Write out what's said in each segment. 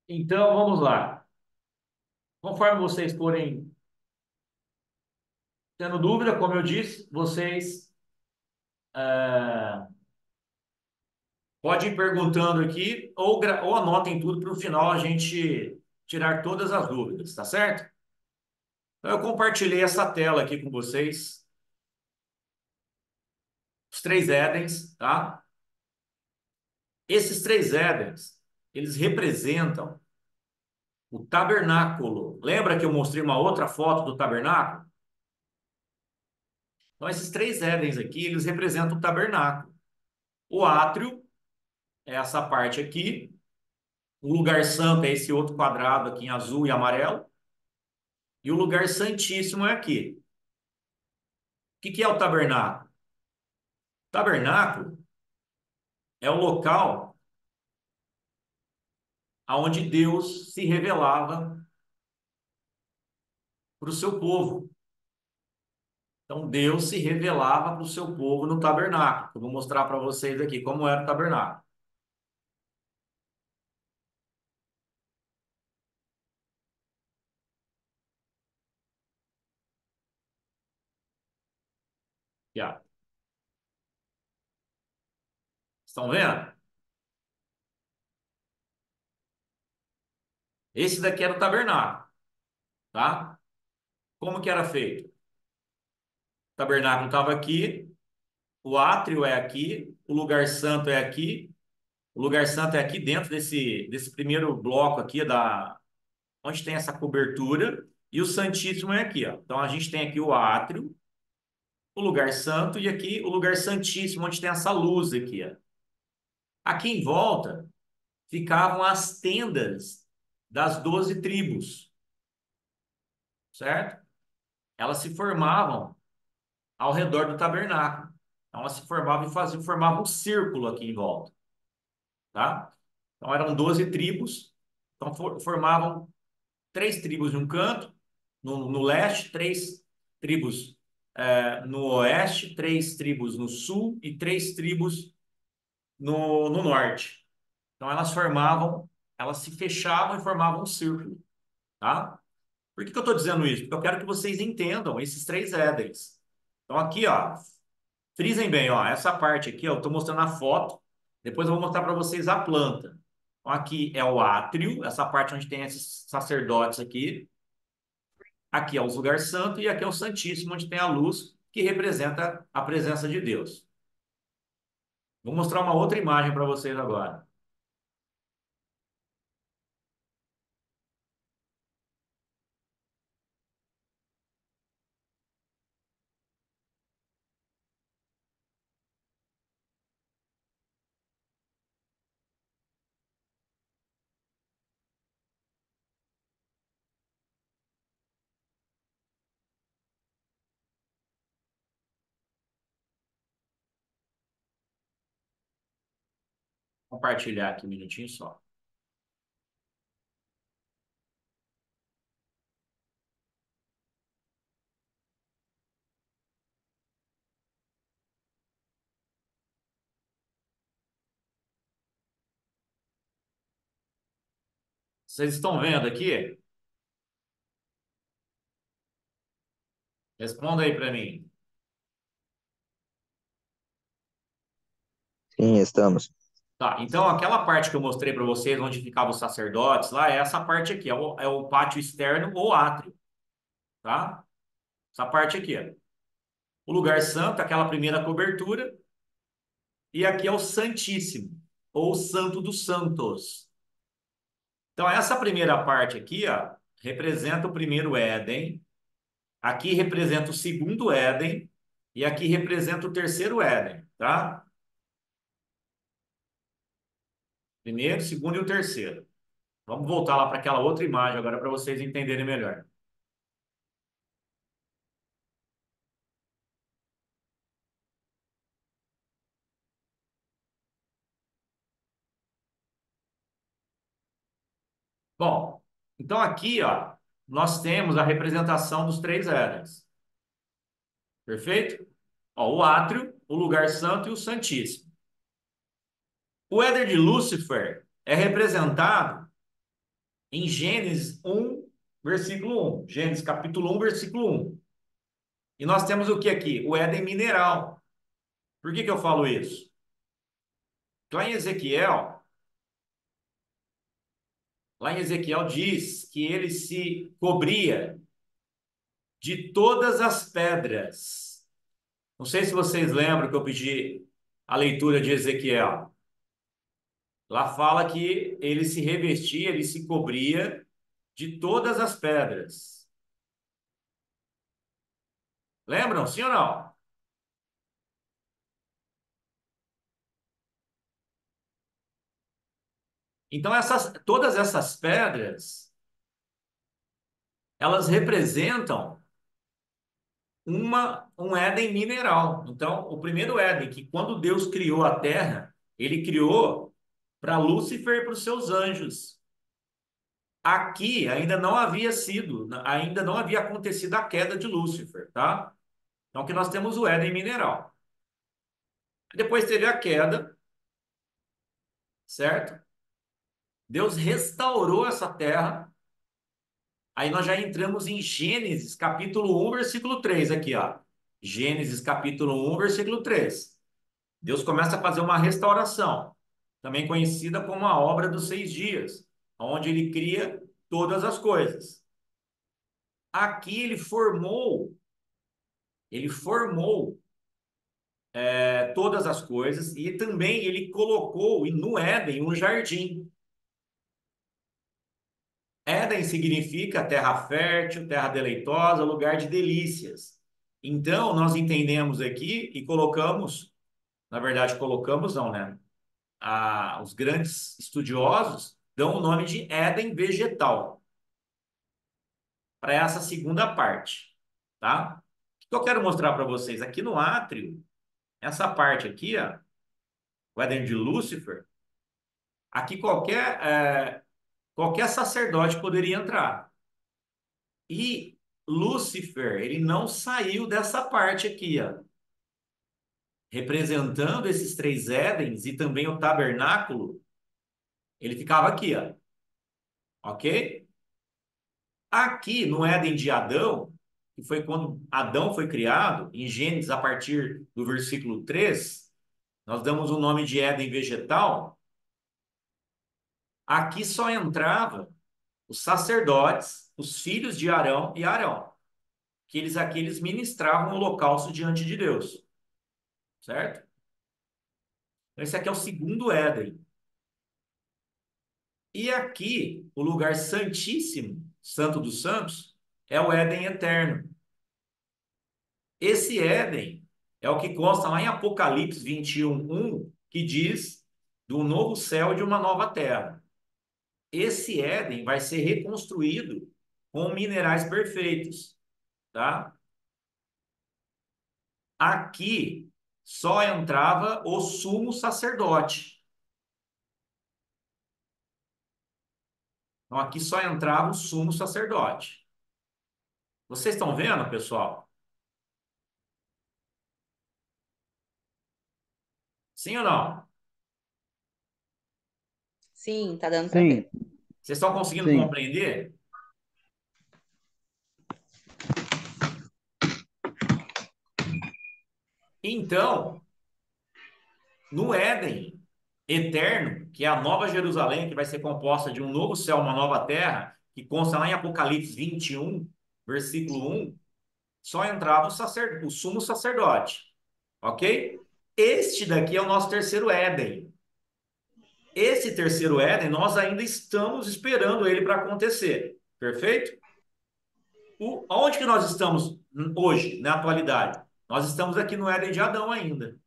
Então, vamos lá. Conforme vocês forem tendo dúvida, como eu disse, vocês podem ir perguntando aqui ou anotem tudo para o final a gente tirar todas as dúvidas, tá certo? Então, eu compartilhei essa tela aqui com vocês, os três Édens, tá? Esses três Édens, eles representam o tabernáculo. Lembra que eu mostrei uma outra foto do tabernáculo? Então, esses três Édens aqui, eles representam o tabernáculo. O átrio é essa parte aqui. O lugar santo é esse outro quadrado aqui em azul e amarelo. E o lugar santíssimo é aqui. O que que é o tabernáculo? O tabernáculo é o local onde Deus se revelava para o seu povo. Então, Deus se revelava para o seu povo no tabernáculo. Eu vou mostrar para vocês aqui como era o tabernáculo. Aqui, ó. Estão vendo? Esse daqui era o tabernáculo, tá? Como que era feito? O tabernáculo estava aqui, o átrio é aqui, o lugar santo é aqui. O lugar santo é aqui dentro desse primeiro bloco aqui, onde tem essa cobertura, e o Santíssimo é aqui, ó. Então a gente tem aqui o átrio, o lugar santo, e aqui o lugar santíssimo, onde tem essa luz aqui, ó. Aqui em volta ficavam as tendas das 12 tribos, certo? Elas se formavam ao redor do tabernáculo. Então elas se formavam e formavam um círculo aqui em volta, tá? Então eram 12 tribos, então formavam três tribos de um canto, no leste, três tribos no oeste, três tribos no sul e três tribos no norte. Então elas se fechavam e formavam um círculo, tá? Por que que eu estou dizendo isso? Porque eu quero que vocês entendam esses três éderes. Então aqui, ó, frisem bem, ó, essa parte aqui, ó, eu estou mostrando a foto, depois eu vou mostrar para vocês a planta. Então, aqui é o átrio, essa parte onde tem esses sacerdotes aqui. Aqui é o lugar santo e aqui é o Santíssimo, onde tem a luz que representa a presença de Deus. Vou mostrar uma outra imagem para vocês agora. Vou compartilhar aqui um minutinho só. Vocês estão vendo aqui? Responda aí para mim. Sim, estamos. Tá, então aquela parte que eu mostrei para vocês, onde ficavam os sacerdotes, lá é essa parte aqui, é o pátio externo ou átrio, tá? Essa parte aqui, ó. O lugar santo, aquela primeira cobertura, e aqui é o Santíssimo, ou Santo dos Santos. Então, essa primeira parte aqui, ó, representa o primeiro Éden, aqui representa o segundo Éden, e aqui representa o terceiro Éden, tá? Primeiro, segundo e o terceiro. Vamos voltar lá para aquela outra imagem agora para vocês entenderem melhor. Bom, então aqui, ó, nós temos a representação dos três Édens. Perfeito? Ó, o átrio, o lugar santo e o santíssimo. O Éden de Lúcifer é representado em Gênesis 1, versículo 1. Gênesis capítulo 1, versículo 1. E nós temos o que aqui? O Éden mineral. Por que que eu falo isso? Lá em Ezequiel, lá em Ezequiel diz que ele se cobria de todas as pedras. Não sei se vocês lembram que eu pedi a leitura de Ezequiel. Lá fala que ele se revestia, ele se cobria de todas as pedras. Lembram, sim ou não? Então, todas essas pedras, elas representam um Éden mineral. Então, o primeiro Éden, que quando Deus criou a terra, ele criou para Lúcifer e para os seus anjos. Aqui ainda não havia acontecido a queda de Lúcifer, tá? Então, aqui nós temos o Éden mineral. Depois teve a queda, certo? Deus restaurou essa terra. Aí nós já entramos em Gênesis, capítulo 1, versículo 3 aqui, ó. Gênesis, capítulo 1, versículo 3. Deus começa a fazer uma restauração, também conhecida como a obra dos 6 dias, onde ele cria todas as coisas. Aqui ele formou todas as coisas e também ele colocou no Éden um jardim. Éden significa terra fértil, terra deleitosa, lugar de delícias. Então, nós entendemos aqui e colocamos, na verdade, colocamos não, né? Os grandes estudiosos dão o nome de Éden vegetal para essa segunda parte, tá? O que eu quero mostrar para vocês aqui no átrio, essa parte aqui, ó, o Éden de Lúcifer, aqui qualquer sacerdote poderia entrar. E Lúcifer, ele não saiu dessa parte aqui, ó, representando esses 3 Édens e também o tabernáculo, ele ficava aqui, ó, ok? Aqui no Éden de Adão, que foi quando Adão foi criado, em Gênesis, a partir do versículo 3, nós damos o nome de Éden vegetal. Aqui só entrava os sacerdotes, os filhos de Arão e Arão, que eles ministravam o holocausto diante de Deus, certo? Então, esse aqui é o segundo Éden. E aqui, o lugar santíssimo, Santo dos Santos, é o Éden eterno. Esse Éden é o que consta lá em Apocalipse 21:1, que diz do novo céu e de uma nova terra. Esse Éden vai ser reconstruído com minerais perfeitos, tá? Aqui só entrava o sumo sacerdote. Então aqui só entrava o sumo sacerdote. Vocês estão vendo, pessoal? Sim ou não? Sim, tá dando para Sim, ver. Vocês estão conseguindo sim. compreender? Então, no Éden eterno, que é a nova Jerusalém, que vai ser composta de um novo céu, uma nova terra, que consta lá em Apocalipse 21, versículo 1, só entrava o sumo sacerdote, ok? Este daqui é o nosso terceiro Éden. Esse terceiro Éden, nós ainda estamos esperando ele para acontecer, perfeito? Onde que nós estamos hoje, na atualidade? Nós estamos aqui no Éden de Adão ainda.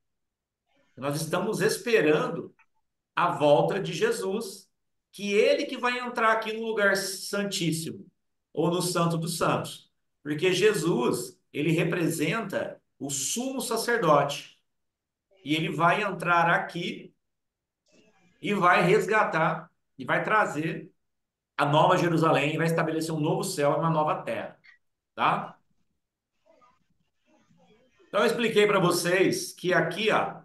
Nós estamos esperando a volta de Jesus, que ele que vai entrar aqui no lugar santíssimo, ou no Santo dos Santos. Porque Jesus, ele representa o sumo sacerdote. E ele vai entrar aqui e vai resgatar e vai trazer a nova Jerusalém e vai estabelecer um novo céu e uma nova terra, tá? Então eu expliquei para vocês que aqui, ó,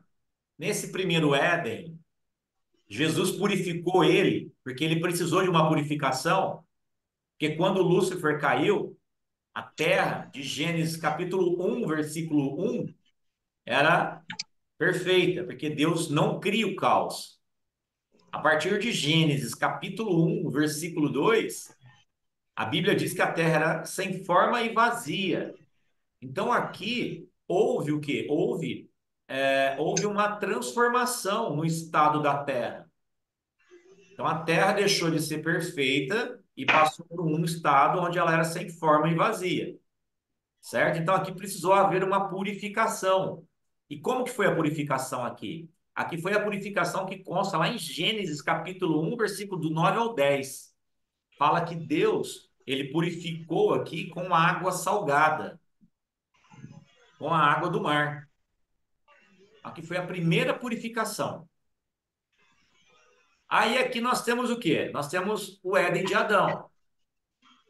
nesse primeiro Éden, Jesus purificou ele, porque ele precisou de uma purificação, porque quando Lúcifer caiu, a terra de Gênesis capítulo 1, versículo 1, era perfeita, porque Deus não cria o caos. A partir de Gênesis capítulo 1, versículo 2, a Bíblia diz que a terra era sem forma e vazia. Então aqui houve o quê? Houve uma transformação no estado da terra. Então a terra deixou de ser perfeita e passou por um estado onde ela era sem forma e vazia, certo? Então aqui precisou haver uma purificação. E como que foi a purificação aqui? Aqui foi a purificação que consta lá em Gênesis capítulo 1, versículo do 9 ao 10. Fala que Deus, ele purificou aqui com água salgada, com a água do mar. Aqui foi a primeira purificação. Aí aqui nós temos o quê? Nós temos o Éden de Adão.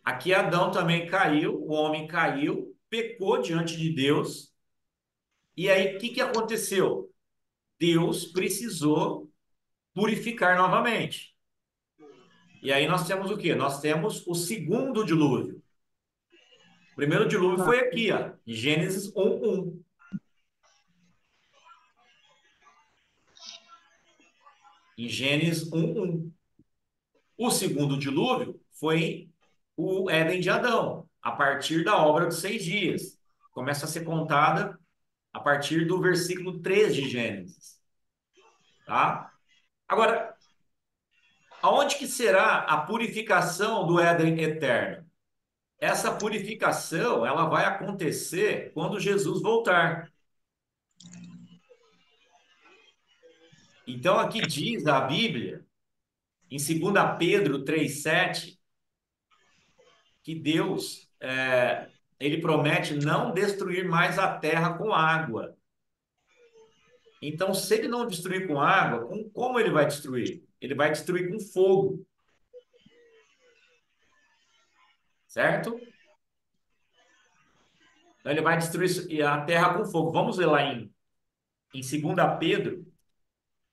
Aqui Adão também caiu, o homem caiu, pecou diante de Deus. E aí o que que aconteceu? Deus precisou purificar novamente. E aí nós temos o quê? Nós temos o segundo dilúvio. O primeiro dilúvio Tá. foi aqui, ó, em Gênesis 1:1. Em Gênesis 1:1. O segundo dilúvio foi o Éden de Adão, a partir da obra dos 6 dias. Começa a ser contada a partir do versículo 3 de Gênesis, tá? Agora, aonde que será a purificação do Éden eterno? Essa purificação, ela vai acontecer quando Jesus voltar. Então, aqui diz a Bíblia, em 2 Pedro 3:7, que Deus, ele promete não destruir mais a terra com água. Então, se ele não destruir com água, como ele vai destruir? Ele vai destruir com fogo, certo? Então, ele vai destruir a terra com fogo. Vamos ver lá em 2 Pedro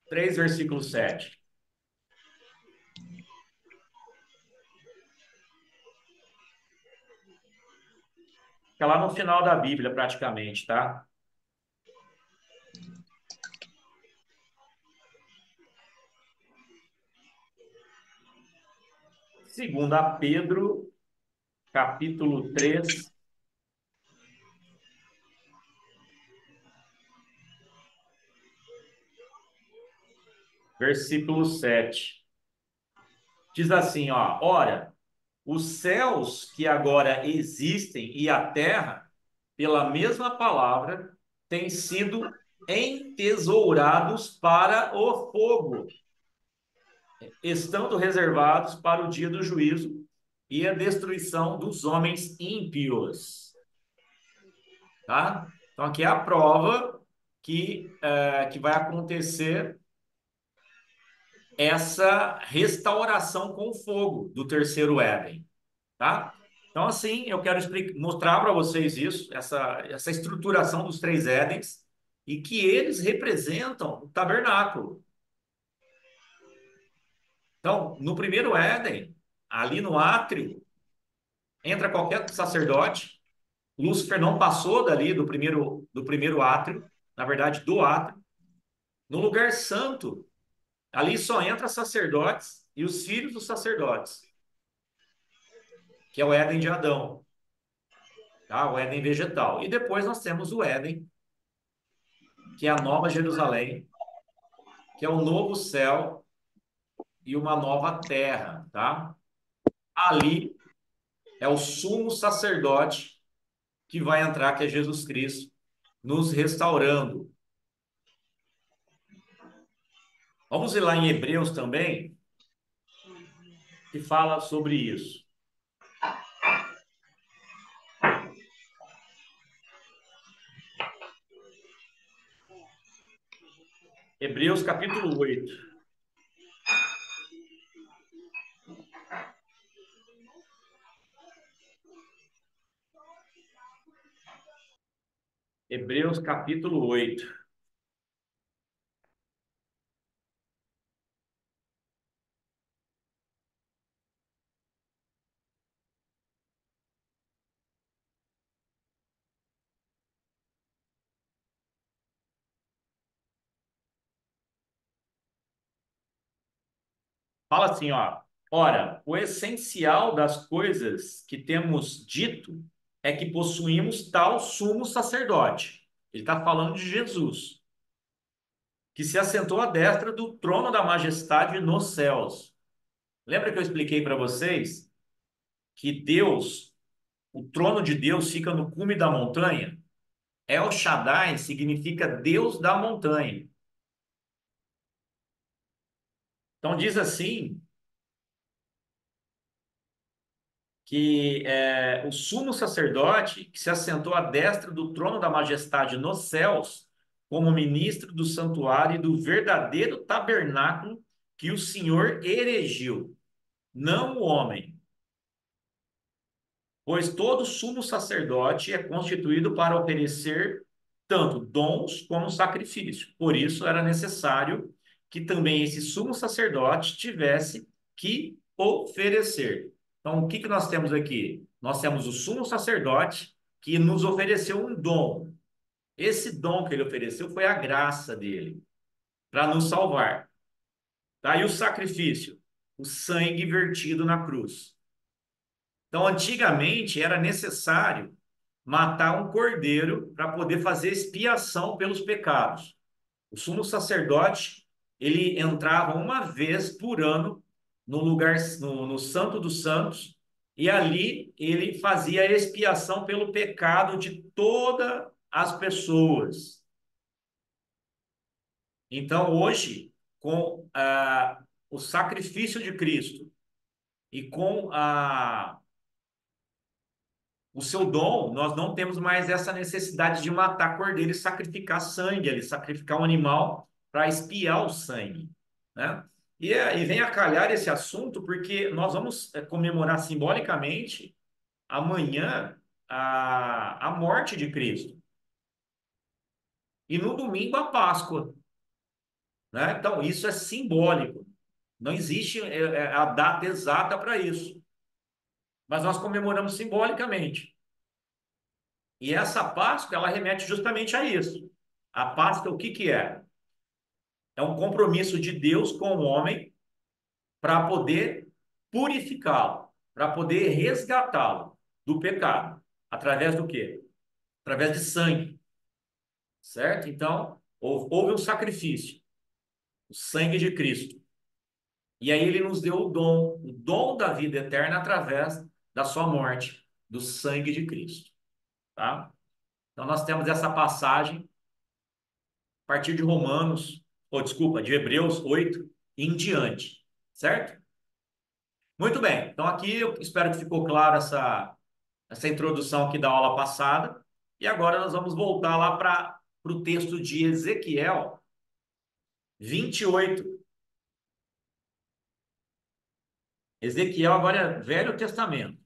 3, versículo 7. Fica lá no final da Bíblia, praticamente, tá? 2 Pedro, capítulo 3, versículo 7. Diz assim, ó, ora, os céus que agora existem e a terra, pela mesma palavra, têm sido entesourados para o fogo, estando reservados para o dia do juízo e a destruição dos homens ímpios, tá? Então aqui é a prova que vai acontecer essa restauração com fogo do terceiro Éden, tá? Então, assim, eu quero mostrar para vocês isso, essa estruturação dos três Édens, e que eles representam o tabernáculo. Então, no primeiro Éden, ali no átrio, entra qualquer sacerdote. Lúcifer não passou dali do primeiro átrio, na verdade, do átrio. No lugar santo, ali só entra sacerdotes e os filhos dos sacerdotes, que é o Éden de Adão, tá? O Éden vegetal. E depois nós temos o Éden, que é a Nova Jerusalém, que é o novo céu e uma nova terra, tá? Ali é o sumo sacerdote que vai entrar, que é Jesus Cristo, nos restaurando. Vamos ir lá em Hebreus também, que fala sobre isso. Hebreus capítulo 8. Hebreus capítulo 8. Fala assim, ó. Ora, o essencial das coisas que temos dito é que possuímos tal sumo sacerdote. Ele está falando de Jesus, que se assentou à destra do trono da majestade nos céus. Lembra que eu expliquei para vocês que Deus, o trono de Deus fica no cume da montanha? El Shaddai significa Deus da montanha. Então diz assim que o sumo sacerdote que se assentou à destra do trono da majestade nos céus, como ministro do santuário e do verdadeiro tabernáculo que o Senhor erigiu, não o homem. Pois todo sumo sacerdote é constituído para oferecer tanto dons como sacrifício. Por isso era necessário que também esse sumo sacerdote tivesse que oferecer. Então, o que que nós temos aqui? Nós temos o sumo sacerdote que nos ofereceu um dom. Esse dom que ele ofereceu foi a graça dele para nos salvar. Tá? E o sacrifício? O sangue vertido na cruz. Então, antigamente era necessário matar um cordeiro para poder fazer expiação pelos pecados. O sumo sacerdote, ele entrava uma vez por ano no lugar, no Santo dos Santos, e ali ele fazia a expiação pelo pecado de todas as pessoas. Então, hoje, com o sacrifício de Cristo e com o seu dom, nós não temos mais essa necessidade de matar cordeiro e sacrificar sangue, ali, sacrificar um animal para expiar o sangue, né? E vem a calhar esse assunto porque nós vamos comemorar simbolicamente amanhã a morte de Cristo e no domingo a Páscoa, né? Então isso é simbólico, não existe a data exata para isso, mas nós comemoramos simbolicamente. E essa Páscoa, ela remete justamente a isso. A Páscoa, o que que é? É um compromisso de Deus com o homem para poder purificá-lo, para poder resgatá-lo do pecado. Através do quê? Através de sangue, certo? Então, houve um sacrifício, o sangue de Cristo. E aí ele nos deu o dom da vida eterna através da sua morte, do sangue de Cristo, tá? Então nós temos essa passagem a partir de Romanos, ou desculpa, de Hebreus 8 em diante, certo? Muito bem, então aqui eu espero que ficou claro essa introdução aqui da aula passada, e agora nós vamos voltar lá para o texto de Ezequiel 28. Ezequiel agora é Velho Testamento.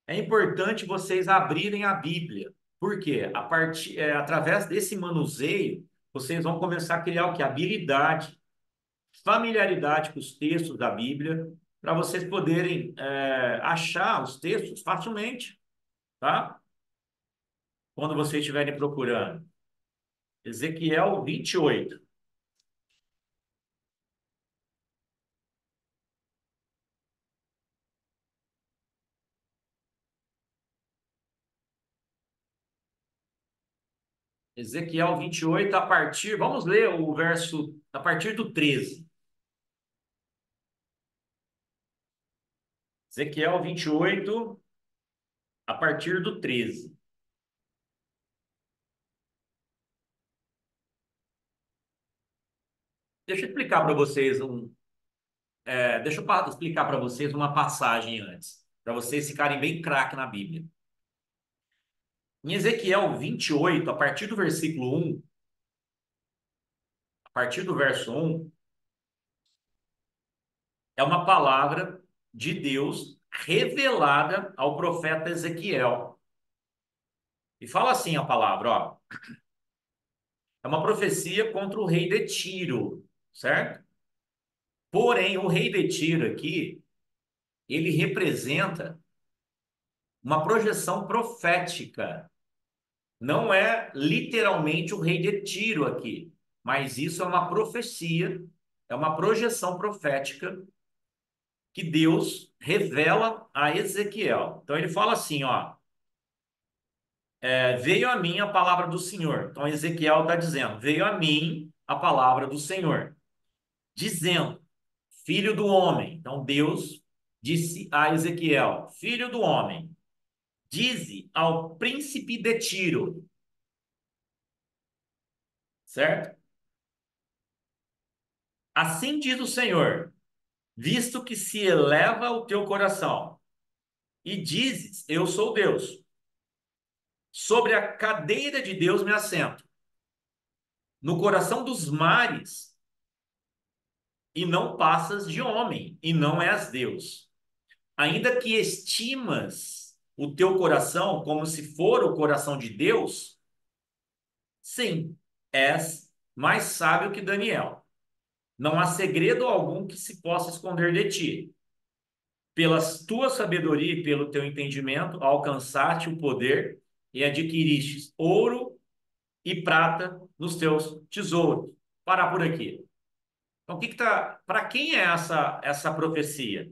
É importante vocês abrirem a Bíblia, porque através desse manuseio, vocês vão começar a criar o que? Habilidade, familiaridade com os textos da Bíblia, para vocês poderem achar os textos facilmente, tá? Quando vocês estiverem procurando. Ezequiel 28. Ezequiel 28, vamos ler o verso a partir do 13. Ezequiel 28, a partir do 13. Deixa eu explicar para vocês explicar para vocês uma passagem antes, para vocês ficarem bem craque na Bíblia. Em Ezequiel 28, a partir do versículo 1, a partir do verso 1, é uma palavra de Deus revelada ao profeta Ezequiel. E fala assim a palavra, ó. É uma profecia contra o rei de Tiro, certo? Porém, o rei de Tiro aqui, ele representa uma projeção profética. Não é literalmente o rei de Tiro aqui, mas isso é uma profecia, é uma projeção profética que Deus revela a Ezequiel. Então ele fala assim, ó, veio a mim a palavra do Senhor. Então Ezequiel está dizendo, veio a mim a palavra do Senhor, dizendo, filho do homem. Então Deus disse a Ezequiel, filho do homem, dize ao príncipe de Tiro, certo? Assim diz o Senhor, visto que se eleva o teu coração e dizes, eu sou Deus, sobre a cadeira de Deus me assento, no coração dos mares, e não passas de homem, e não és Deus. Ainda que estimas o teu coração como se for o coração de Deus, sim, és mais sábio que Daniel. Não há segredo algum que se possa esconder de ti. Pela tua sabedoria e pelo teu entendimento, alcançaste o poder e adquiristes ouro e prata nos teus tesouros. Parar por aqui. Então, para quem é essa profecia?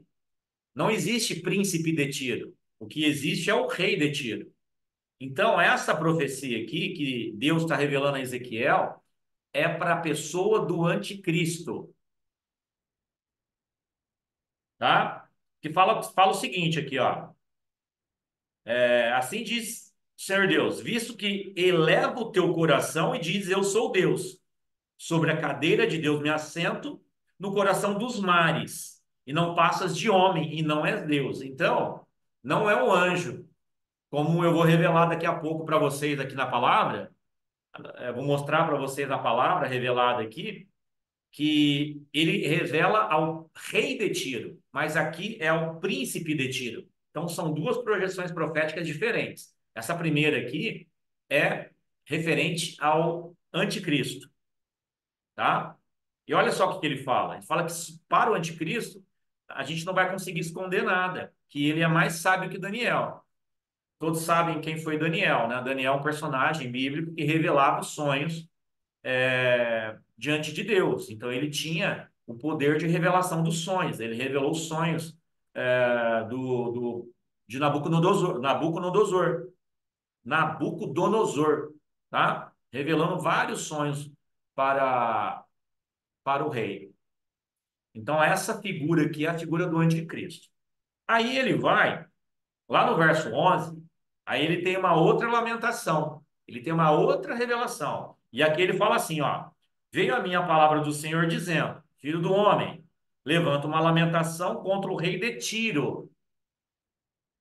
Não existe príncipe de Tiro. O que existe é o rei de Tiro. Então, essa profecia aqui, que Deus está revelando a Ezequiel, é para a pessoa do anticristo, tá? Que fala o seguinte aqui, ó. Assim diz o Senhor Deus, visto que eleva o teu coração e diz, eu sou Deus. Sobre a cadeira de Deus me assento no coração dos mares, e não passas de homem, e não és Deus. Então, não é um anjo, como eu vou revelar daqui a pouco para vocês aqui na palavra, vou mostrar para vocês a palavra revelada aqui, que ele revela ao rei de Tiro, mas aqui é ao príncipe de Tiro. Então são duas projeções proféticas diferentes. Essa primeira aqui é referente ao anticristo, tá? E olha só o que ele fala. Ele fala que para o anticristo a gente não vai conseguir esconder nada, que ele é mais sábio que Daniel. Todos sabem quem foi Daniel, né? Daniel é um personagem bíblico que revelava os sonhos diante de Deus. Então ele tinha o poder de revelação dos sonhos. Ele revelou os sonhos de Nabucodonosor, tá? Revelando vários sonhos para, para o rei. Então essa figura aqui é a figura do anticristo. Aí ele vai lá no verso 11, aí ele tem uma outra lamentação, ele tem uma outra revelação. E aqui ele fala assim, ó: veio a minha palavra do Senhor dizendo, filho do homem, levanta uma lamentação contra o rei de Tiro.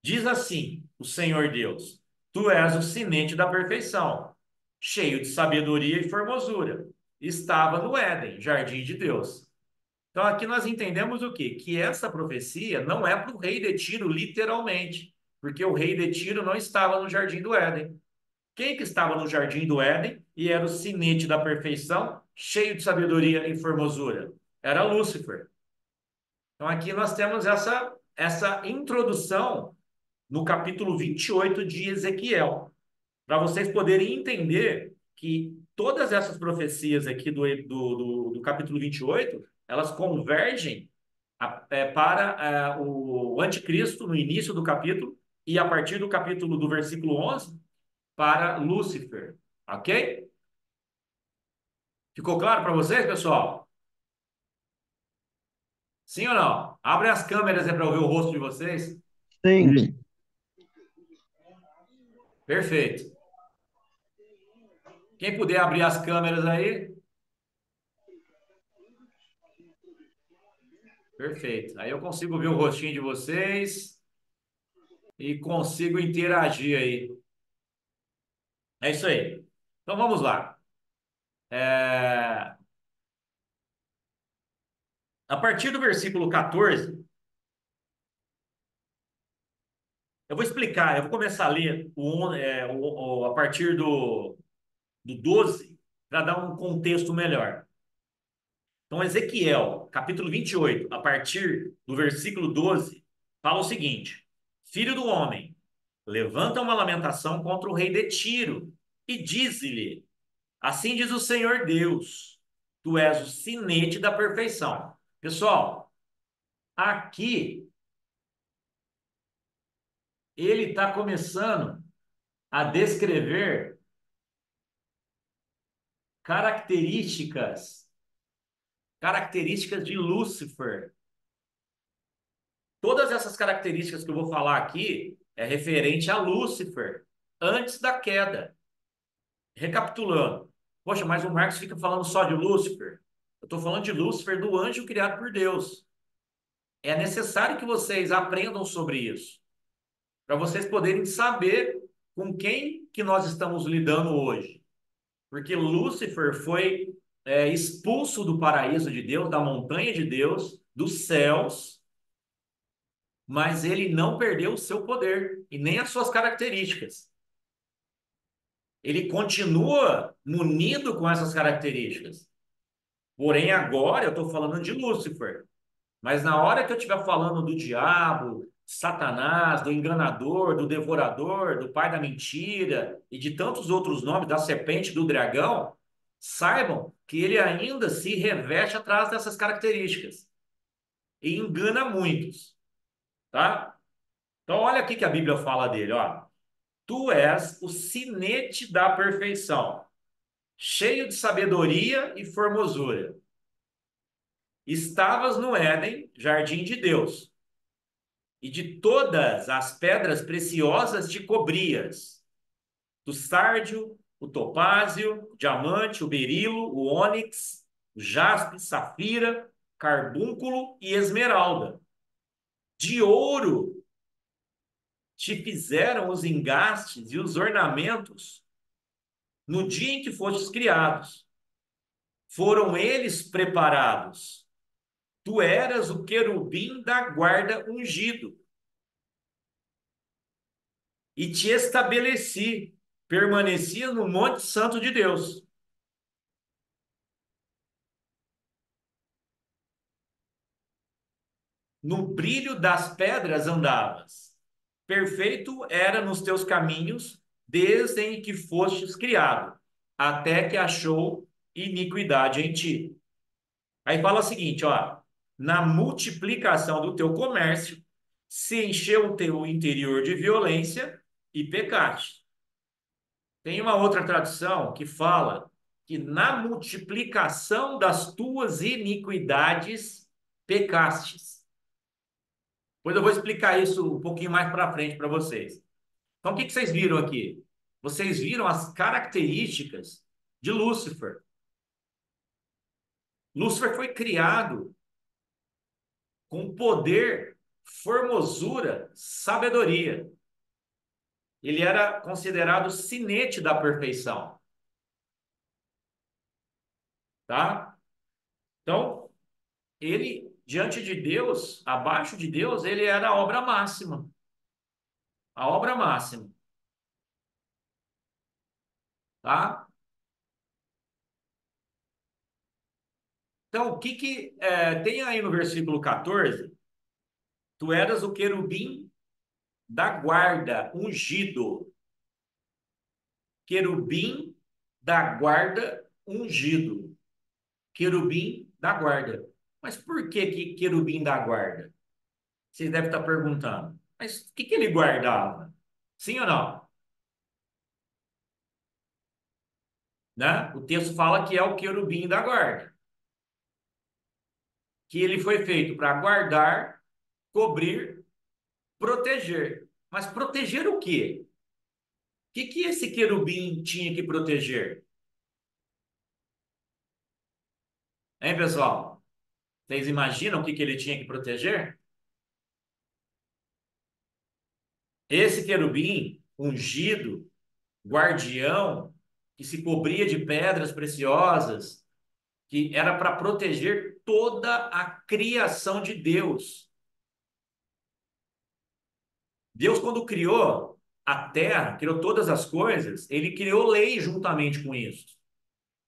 Diz assim, o Senhor Deus, tu és o sinete da perfeição, cheio de sabedoria e formosura. Estava no Éden, jardim de Deus. Então aqui nós entendemos o quê? Que essa profecia não é para o rei de Tiro literalmente, porque o rei de Tiro não estava no jardim do Éden. Quem que estava no jardim do Éden e era o sinete da perfeição, cheio de sabedoria e formosura? Era Lúcifer. Então aqui nós temos essa introdução no capítulo 28 de Ezequiel, para vocês poderem entender que todas essas profecias aqui do capítulo 28, elas convergem para o anticristo no início do capítulo e a partir do capítulo do versículo 11 para Lúcifer, ok? Ficou claro para vocês, pessoal? Sim ou não? Abre as câmeras aí para eu ver o rosto de vocês. Sim. Perfeito. Quem puder abrir as câmeras aí, perfeito. Aí eu consigo ver o rostinho de vocês e consigo interagir aí. É isso aí. Então vamos lá. É, A partir do versículo 14, eu vou explicar, eu vou começar a ler a partir do 12, para dar um contexto melhor. Então, Ezequiel, capítulo 28, a partir do versículo 12, fala o seguinte: filho do homem, levanta uma lamentação contra o rei de Tiro e diz-lhe: assim diz o Senhor Deus, tu és o sinete da perfeição. Pessoal, Aqui, ele está começando a descrever características, características de Lúcifer. Todas essas características que eu vou falar aqui é referente a Lúcifer, antes da queda. Recapitulando. Poxa, mas o Marx fica falando só de Lúcifer. Eu estou falando de Lúcifer, do anjo criado por Deus. É necessário que vocês aprendam sobre isso, para vocês poderem saber com quem que nós estamos lidando hoje. Porque Lúcifer foi expulso do paraíso de Deus, da montanha de Deus, dos céus, mas ele não perdeu o seu poder e nem as suas características. Ele continua munido com essas características. Porém, agora eu estou falando de Lúcifer. Mas na hora que eu estiver falando do diabo, Satanás, do enganador, do devorador, do pai da mentira e de tantos outros nomes, da serpente, do dragão, saibam que ele ainda se reveste atrás dessas características e engana muitos, tá? Então, olha aqui que a Bíblia fala dele, ó. Tu és o sinete da perfeição, cheio de sabedoria e formosura. Estavas no Éden, jardim de Deus, e de todas as pedras preciosas te cobrias, do sárdio, o topázio, o diamante, o berilo, o ônix, o jaspe, safira, carbúnculo e esmeralda. De ouro te fizeram os engastes e os ornamentos no dia em que fostes criados. Foram eles preparados. Tu eras o querubim da guarda ungido e te estabeleci, permanecia no Monte Santo de Deus. No brilho das pedras andavas. Perfeito era nos teus caminhos, desde em que fostes criado, até que achou iniquidade em ti. Aí fala o seguinte, ó, na multiplicação do teu comércio, se encheu o teu interior de violência e pecaste. Tem uma outra tradução que fala que na multiplicação das tuas iniquidades pecastes. Depois eu vou explicar isso um pouquinho mais para frente para vocês. Então, o que que vocês viram aqui? Vocês viram as características de Lúcifer. Lúcifer foi criado com poder, formosura, sabedoria. Ele era considerado o sinete da perfeição, tá? Então, ele, diante de Deus, abaixo de Deus, ele era a obra máxima. A obra máxima, tá? Então, tem aí no versículo 14? Tu eras o querubim da guarda, ungido. Querubim da guarda, ungido. Querubim da guarda. Mas por que querubim da guarda? Vocês devem estar perguntando. Mas o que ele guardava? Sim ou não? Né? O texto fala que é o querubim da guarda. Que ele foi feito para guardar, cobrir, proteger. Mas proteger o quê? Que esse querubim tinha que proteger? Hein, pessoal? Vocês imaginam que ele tinha que proteger? Esse querubim ungido, guardião, que se cobria de pedras preciosas, que era para proteger toda a criação de Deus. Deus, quando criou a terra, criou todas as coisas, ele criou lei juntamente com isso.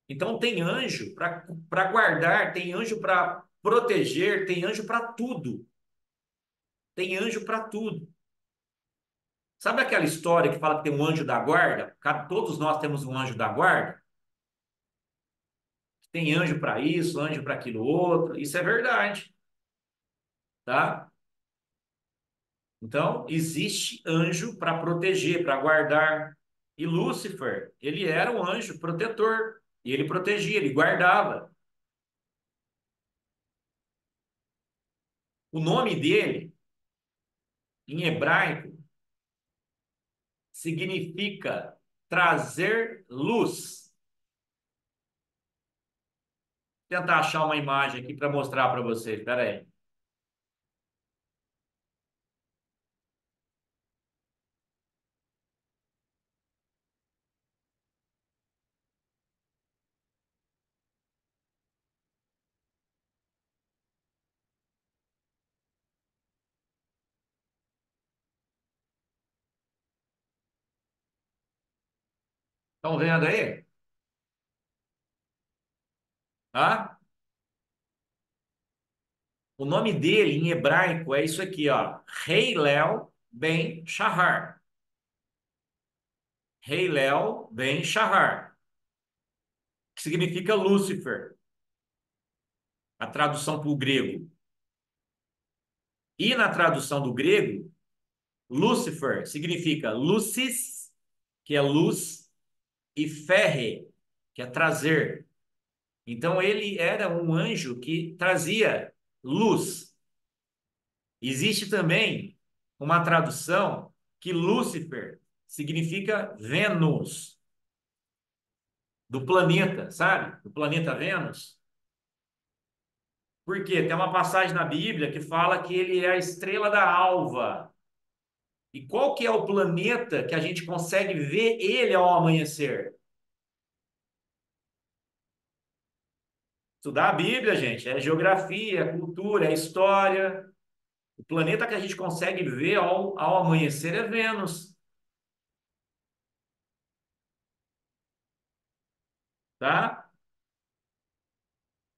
Então, tem anjo para guardar, tem anjo para proteger, tem anjo para tudo. Tem anjo para tudo. Sabe aquela história que fala que tem um anjo da guarda? Todos nós temos um anjo da guarda. Tem anjo para isso, anjo para aquilo outro. Isso é verdade. tá? Então, existe anjo para proteger, para guardar. E Lúcifer, ele era um anjo protetor. E ele protegia, ele guardava. O nome dele, em hebraico, significa trazer luz. Vou tentar achar uma imagem aqui para mostrar para vocês. Espera aí. Estão vendo aí? Ah? O nome dele em hebraico é isso aqui, ó. Rei Léo Ben Shahar. Rei Léo Ben Shahar, que significa Lúcifer, a tradução para o grego. E na tradução do grego, Lúcifer significa lucis, que é luz, e ferre, que é trazer. Então ele era um anjo que trazia luz. Existe também uma tradução que Lúcifer significa Vênus, do planeta, sabe? Do planeta Vênus. Por quê? Tem uma passagem na Bíblia que fala que ele é a estrela da alva. E qual que é o planeta que a gente consegue ver ele ao amanhecer? Estudar a Bíblia, gente, é geografia, é cultura, é história. O planeta que a gente consegue ver ao amanhecer é Vênus, tá?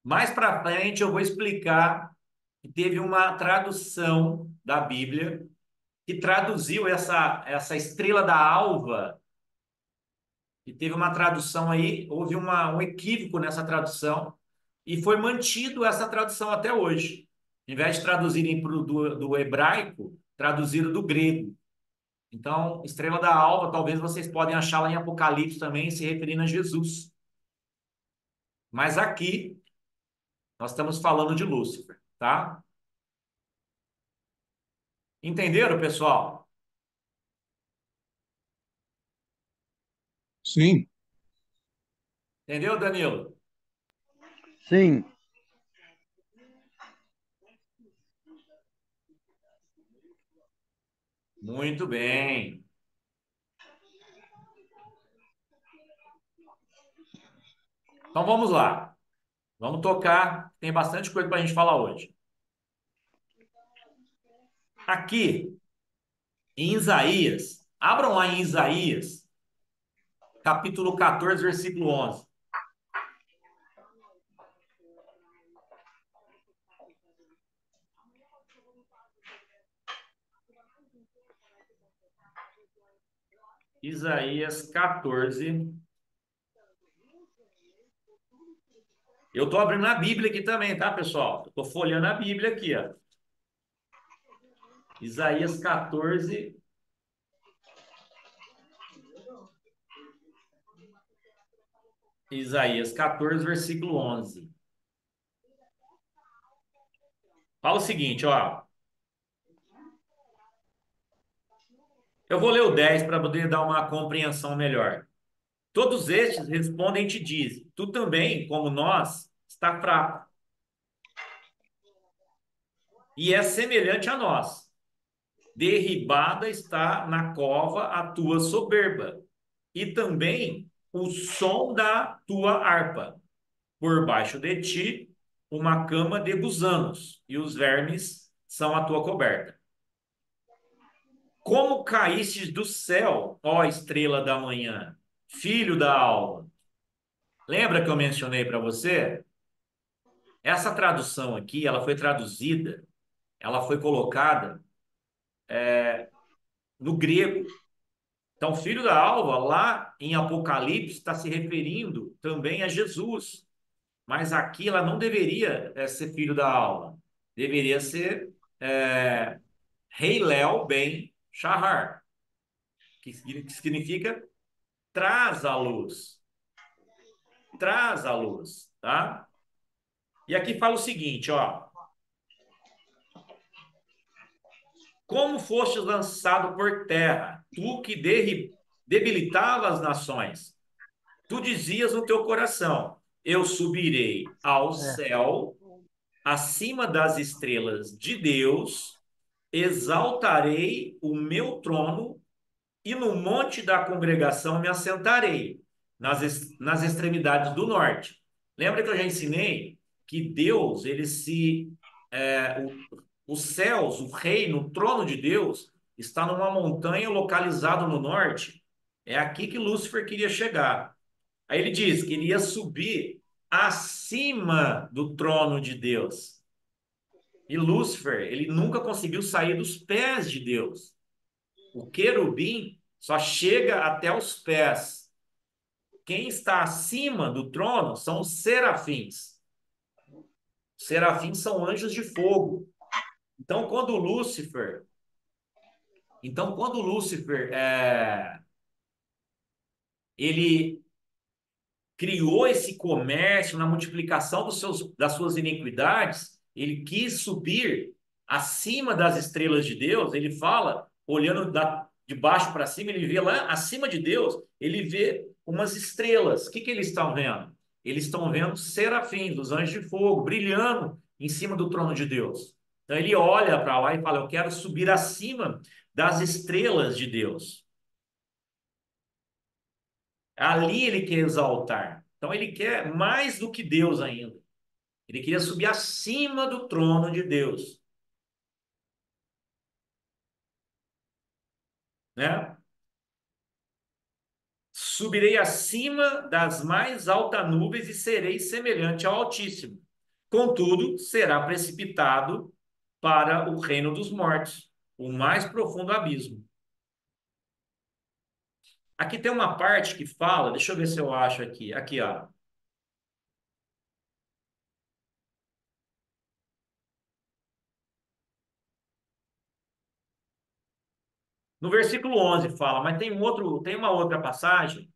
Mais para frente eu vou explicar que teve uma tradução da Bíblia que traduziu essa estrela da alva, e teve uma tradução aí, houve um equívoco nessa tradução, e foi mantido essa tradução até hoje. Em vez de traduzirem do hebraico, traduziram do grego. Então, estrela da alva, talvez vocês podem achar lá em Apocalipse também, se referindo a Jesus. Mas aqui, nós estamos falando de Lúcifer, tá? Entenderam, pessoal? Sim, Entendeu, Danilo? sim. Muito bem. Então vamos lá. Vamos tocar. Tem bastante coisa para a gente falar hoje. Aqui, em Isaías, abram lá em Isaías, capítulo 14, versículo 11. Isaías 14. Eu estou abrindo a Bíblia aqui também, tá, pessoal? Estou folheando a Bíblia aqui, ó. Isaías 14. Isaías 14, versículo 11. Fala o seguinte, ó. Eu vou ler o 10 para poder dar uma compreensão melhor. Todos estes respondem e te dizem: Tu também, como nós, está fraco, e é semelhante a nós. Derribada está na cova a tua soberba, e também o som da tua harpa. Por baixo de ti, uma cama de gusanos, e os vermes são a tua coberta. Como caístes do céu, ó estrela da manhã, filho da alva? Lembra que eu mencionei para você? Essa tradução aqui, ela foi traduzida, ela foi colocada no grego. Então, filho da alva, lá em Apocalipse, está se referindo também a Jesus. Mas aqui ela não deveria ser filho da alva. Deveria ser. Rei Léo Ben Shahar, que significa traz a luz. Traz a luz, tá? E aqui fala o seguinte, ó. Como foste lançado por terra, tu que debilitava as nações. Tu dizias no teu coração: eu subirei ao É. céu, acima das estrelas de Deus, exaltarei o meu trono e no monte da congregação me assentarei, nas extremidades do norte. Lembra que eu já ensinei que Deus, ele se. Os céus, o reino, o trono de Deus, está numa montanha localizada no norte. É aqui que Lúcifer queria chegar. Aí ele diz que ele ia subir acima do trono de Deus. E Lúcifer, ele nunca conseguiu sair dos pés de Deus. O querubim só chega até os pés. Quem está acima do trono são os serafins. Os serafins são anjos de fogo. Então, quando Lúcifer, quando Lúcifer ele criou esse comércio na multiplicação das suas iniquidades, ele quis subir acima das estrelas de Deus. Ele fala, olhando de baixo para cima, ele vê lá acima de Deus, ele vê umas estrelas. O que eles estão vendo? Eles estão vendo serafins, os anjos de fogo, brilhando em cima do trono de Deus. Então ele olha para lá e fala: eu quero subir acima das estrelas de Deus. Ali ele quer exaltar. Então ele quer mais do que Deus ainda. Ele queria subir acima do trono de Deus, né? Subirei acima das mais altas nuvens e serei semelhante ao Altíssimo. Contudo, será precipitado para o reino dos mortos, o mais profundo abismo. Aqui tem uma parte que fala, deixa eu ver se eu acho aqui. Aqui, ó. No versículo 11 fala, mas tem uma outra passagem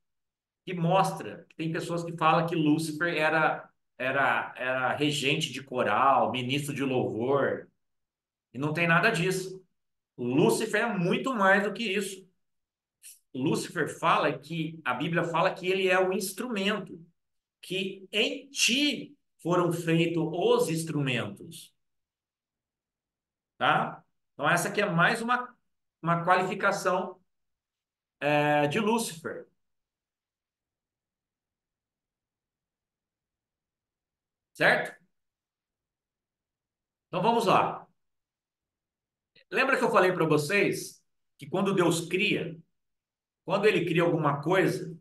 que mostra que tem pessoas que falam que Lúcifer era regente de coral, ministro de louvor, e não tem nada disso. Lúcifer é muito mais do que isso. Lúcifer fala que a Bíblia fala que ele é o instrumento, que em ti foram feitos os instrumentos, tá? Então essa aqui é mais uma qualificação de Lúcifer, certo? Então vamos lá. Lembra que eu falei para vocês que quando ele cria alguma coisa,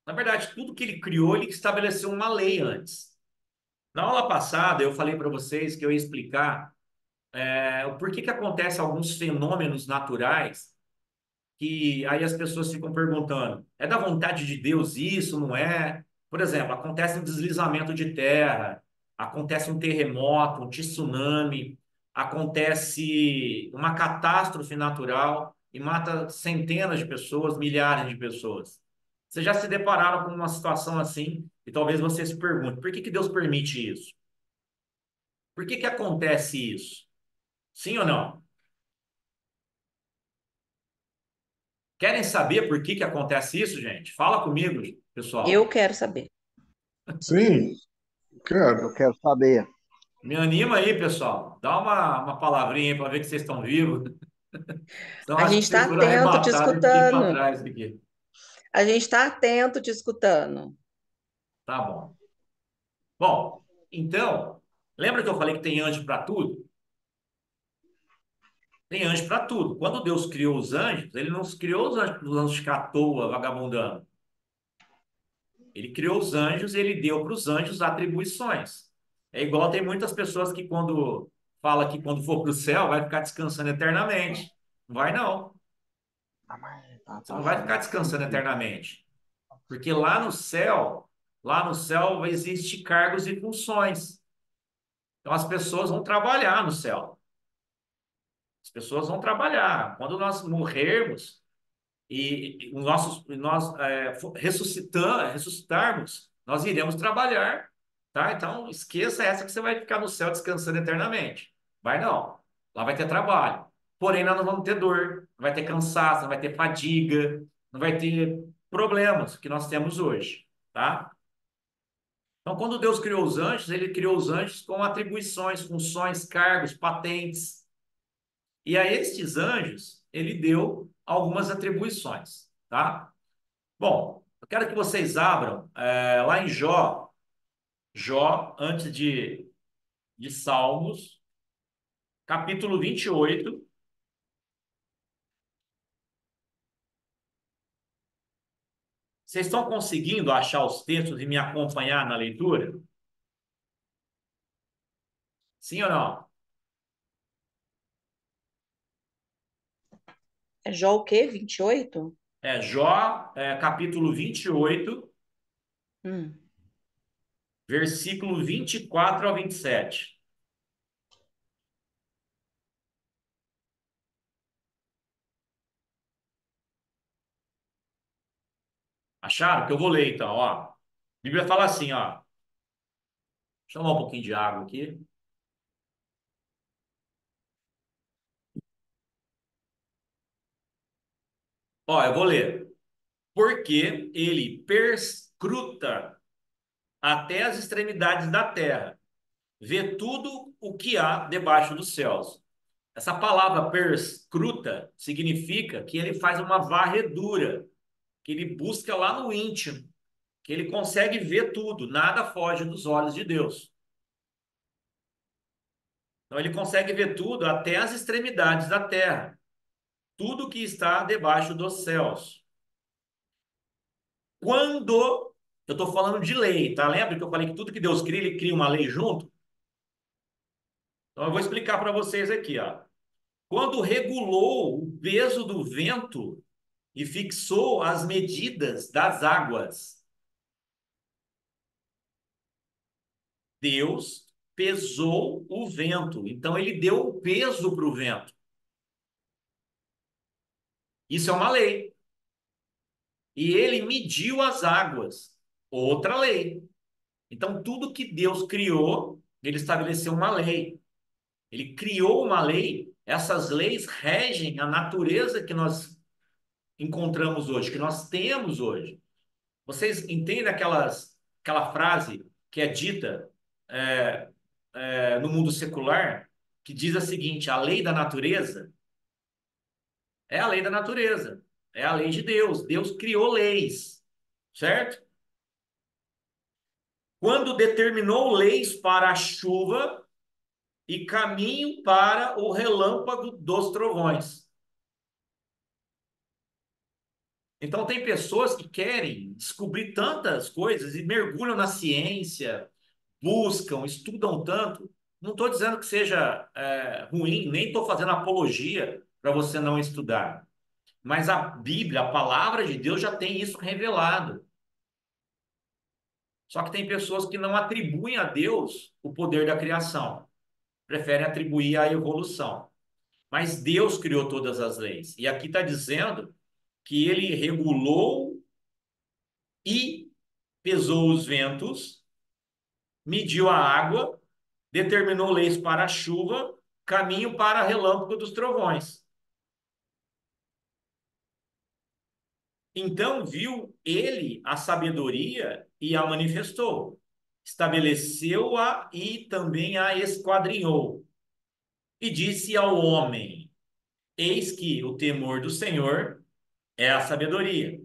na verdade, tudo que ele criou, ele estabeleceu uma lei antes. Na aula passada, eu falei para vocês que eu ia explicar o porquê que acontece alguns fenômenos naturais que aí as pessoas ficam perguntando: é da vontade de Deus isso, não é? Por exemplo, acontece um deslizamento de terra, acontece um terremoto, um tsunami, acontece uma catástrofe natural e mata centenas de pessoas, milhares de pessoas. Vocês já se depararam com uma situação assim e talvez você se pergunte: por que que Deus permite isso? Por que que acontece isso? Sim ou não? Querem saber por que que acontece isso, gente? Fala comigo, Eu pessoal. quero saber. Sim, Eu cara. quero saber. Me anima aí, pessoal. Dá uma palavrinha aí para ver que vocês estão vivos. Senão A acho que gente está vocês foram atento te arrebatados e fiquei para escutando. trás aqui. A gente está atento te escutando. Tá bom. Bom, então, lembra que eu falei que tem anjo para tudo? Tem anjo para tudo. Quando Deus criou os anjos, ele não criou os anjos ficar à toa, vagabundando. Ele criou os anjos e ele deu para os anjos atribuições. É igual tem muitas pessoas que quando fala que quando for para o céu vai ficar descansando eternamente. Não vai não. Ah, mas tá Você não vai passando ficar aqui. descansando eternamente. Porque lá no céu existe cargos e funções. Então as pessoas vão trabalhar no céu. As pessoas vão trabalhar. Quando nós morrermos e ressuscitarmos, nós iremos trabalhar, tá? Então, esqueça essa que você vai ficar no céu descansando eternamente. Vai não. Lá vai ter trabalho. Porém, nós não vamos ter dor, não vai ter cansaço, não vai ter fadiga, não vai ter problemas que nós temos hoje, tá? Então, quando Deus criou os anjos, ele criou os anjos com atribuições, funções, cargos, patentes. E a estes anjos, ele deu algumas atribuições, tá? Bom, eu quero que vocês abram lá em Jó, antes de Salmos, capítulo 28. Vocês estão conseguindo achar os textos e me acompanhar na leitura? Sim ou não? É Jó o quê? 28? Jó, capítulo 28, Hum. versículo 24 ao 27. Acharam? Que eu vou ler então, ó. A Bíblia fala assim, ó. Deixa eu tomar um pouquinho de água aqui. Ó, eu vou ler. Porque ele perscruta até as extremidades da terra, vê tudo o que há debaixo dos céus. Essa palavra perscruta significa que ele faz uma varredura, que ele busca lá no íntimo, que ele consegue ver tudo, nada foge dos olhos de Deus. Então ele consegue ver tudo até as extremidades da terra, tudo que está debaixo dos céus. Quando eu estou falando de lei, tá? Lembra que eu falei que tudo que Deus cria, ele cria uma lei junto? Então eu vou explicar para vocês aqui, ó. Quando regulou o peso do vento e fixou as medidas das águas, Deus pesou o vento. Então ele deu o peso para o vento. Isso é uma lei. E ele mediu as águas. Outra lei. Então tudo que Deus criou, ele estabeleceu uma lei. Ele criou uma lei. Essas leis regem a natureza que nós encontramos hoje, que nós temos hoje. Vocês entendem aquela frase que é dita é, no mundo secular, que diz a seguinte: a lei da natureza é a lei da natureza, é a lei de Deus. Deus criou leis, certo? Quando determinou leis para a chuva e caminho para o relâmpago dos trovões. Então, tem pessoas que querem descobrir tantas coisas e mergulham na ciência, buscam, estudam tanto. Não estou dizendo que seja ruim, nem estou fazendo apologia para você não estudar. Mas a Bíblia, a palavra de Deus, já tem isso revelado. Só que tem pessoas que não atribuem a Deus o poder da criação, preferem atribuir à evolução. Mas Deus criou todas as leis. E aqui está dizendo que ele regulou e pesou os ventos, mediu a água, determinou leis para a chuva, caminho para a relâmpago dos trovões. Então viu ele a sabedoria e a manifestou. Estabeleceu-a e também a esquadrinhou. E disse ao homem: Eis que o temor do Senhor é a sabedoria,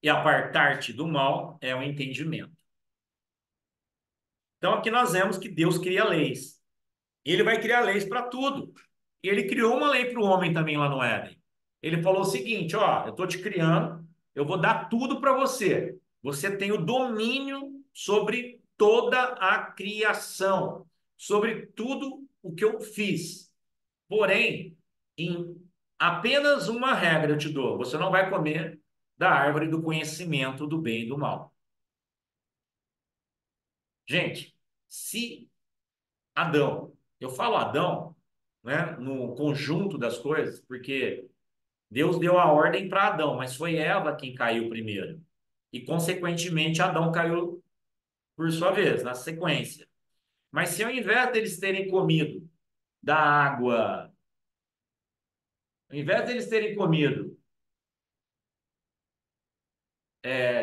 e apartar-te do mal é o entendimento. Então aqui nós vemos que Deus cria leis. Ele vai criar leis para tudo. E ele criou uma lei para o homem também lá no Éden. Ele falou o seguinte: ó, eu estou te criando, eu vou dar tudo para você. Você tem o domínio sobre toda a criação, sobre tudo o que eu fiz. Porém, em apenas uma regra eu te dou: você não vai comer da árvore do conhecimento do bem e do mal. Gente, se Adão, eu falo Adão né, no conjunto das coisas, porque Deus deu a ordem para Adão, mas foi Eva quem caiu primeiro. E, consequentemente, Adão caiu por sua vez, na sequência. Mas se ao invés deles terem comido da água, ao invés deles terem comido,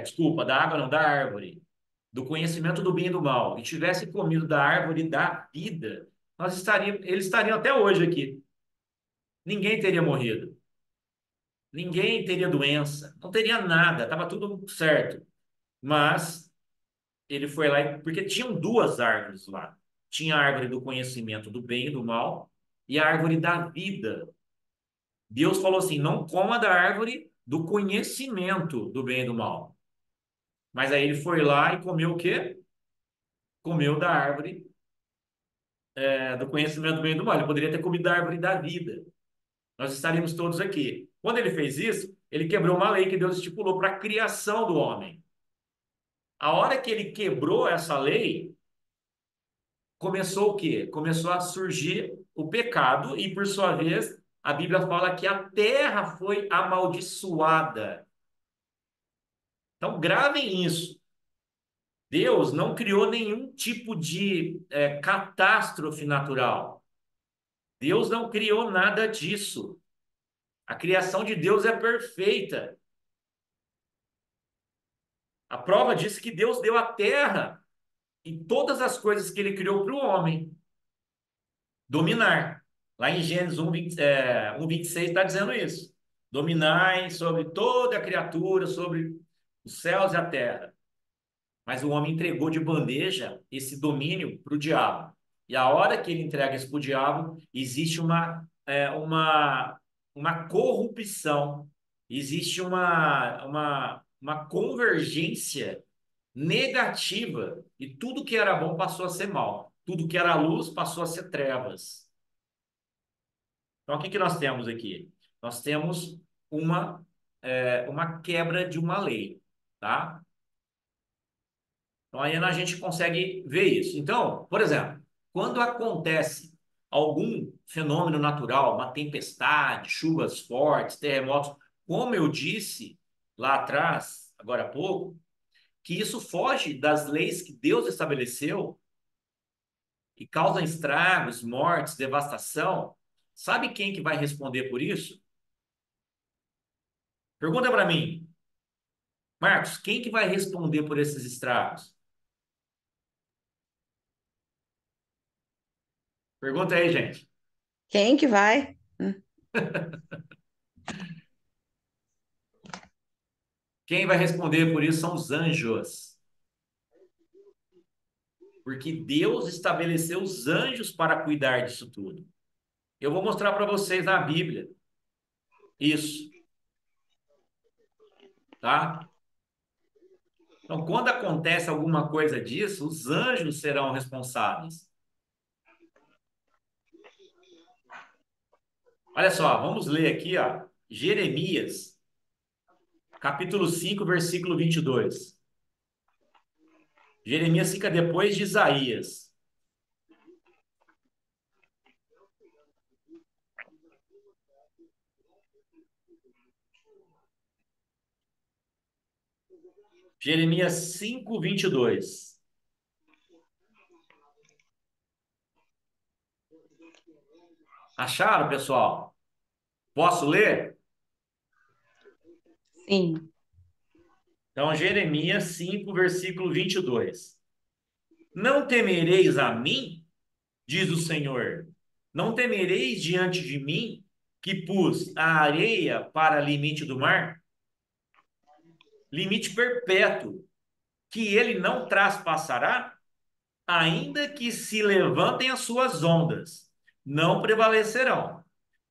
desculpa, da água não, da árvore, do conhecimento do bem e do mal, e tivessem comido da árvore da vida, eles estariam até hoje aqui. Ninguém teria morrido. Ninguém teria doença, não teria nada, estava tudo certo. Mas ele foi lá, porque tinham duas árvores lá. Tinha a árvore do conhecimento do bem e do mal e a árvore da vida. Deus falou assim: não coma da árvore do conhecimento do bem e do mal. Mas aí ele foi lá e comeu o quê? Comeu da árvore do conhecimento do bem e do mal. Ele poderia ter comido da árvore da vida. Nós estaríamos todos aqui. Quando ele fez isso, ele quebrou uma lei que Deus estipulou para a criação do homem. A hora que ele quebrou essa lei, começou o quê? Começou a surgir o pecado e, por sua vez, a Bíblia fala que a terra foi amaldiçoada. Então, gravem isso. Deus não criou nenhum tipo de catástrofe natural. Deus não criou nada disso. A criação de Deus é perfeita. A prova disso é que Deus deu a terra e todas as coisas que ele criou para o homem dominar. Lá em Gênesis 1:26 está dizendo isso. Dominai sobre toda a criatura, sobre os céus e a terra. Mas o homem entregou de bandeja esse domínio para o diabo. E a hora que ele entrega isso para o diabo, existe uma corrupção, existe uma convergência negativa, e tudo que era bom passou a ser mal. Tudo que era luz passou a ser trevas. Então, o que que nós temos aqui? Nós temos uma quebra de uma lei, tá? Então, aí a gente consegue ver isso. Então, por exemplo, quando acontece algum fenômeno natural, uma tempestade, chuvas fortes, terremotos, como eu disse lá atrás, agora há pouco, que isso foge das leis que Deus estabeleceu e causa estragos, mortes, devastação, sabe quem que vai responder por isso? Pergunta para mim, Marcos, quem que vai responder por esses estragos? Pergunta aí, gente. Quem que vai? Quem vai responder por isso são os anjos. Porque Deus estabeleceu os anjos para cuidar disso tudo. Eu vou mostrar para vocês na Bíblia isso, tá? Então, quando acontece alguma coisa disso, os anjos serão responsáveis. Olha só, vamos ler aqui, ó, Jeremias, capítulo 5, versículo 22. Jeremias fica depois de Isaías. Jeremias 5, 22. Acharam, pessoal? Posso ler? Sim. Então, Jeremias 5, versículo 22. Não temereis a mim, diz o Senhor. Não temereis diante de mim, que pus a areia para limite do mar, limite perpétuo, que ele não traspassará, ainda que se levantem as suas ondas, não prevalecerão.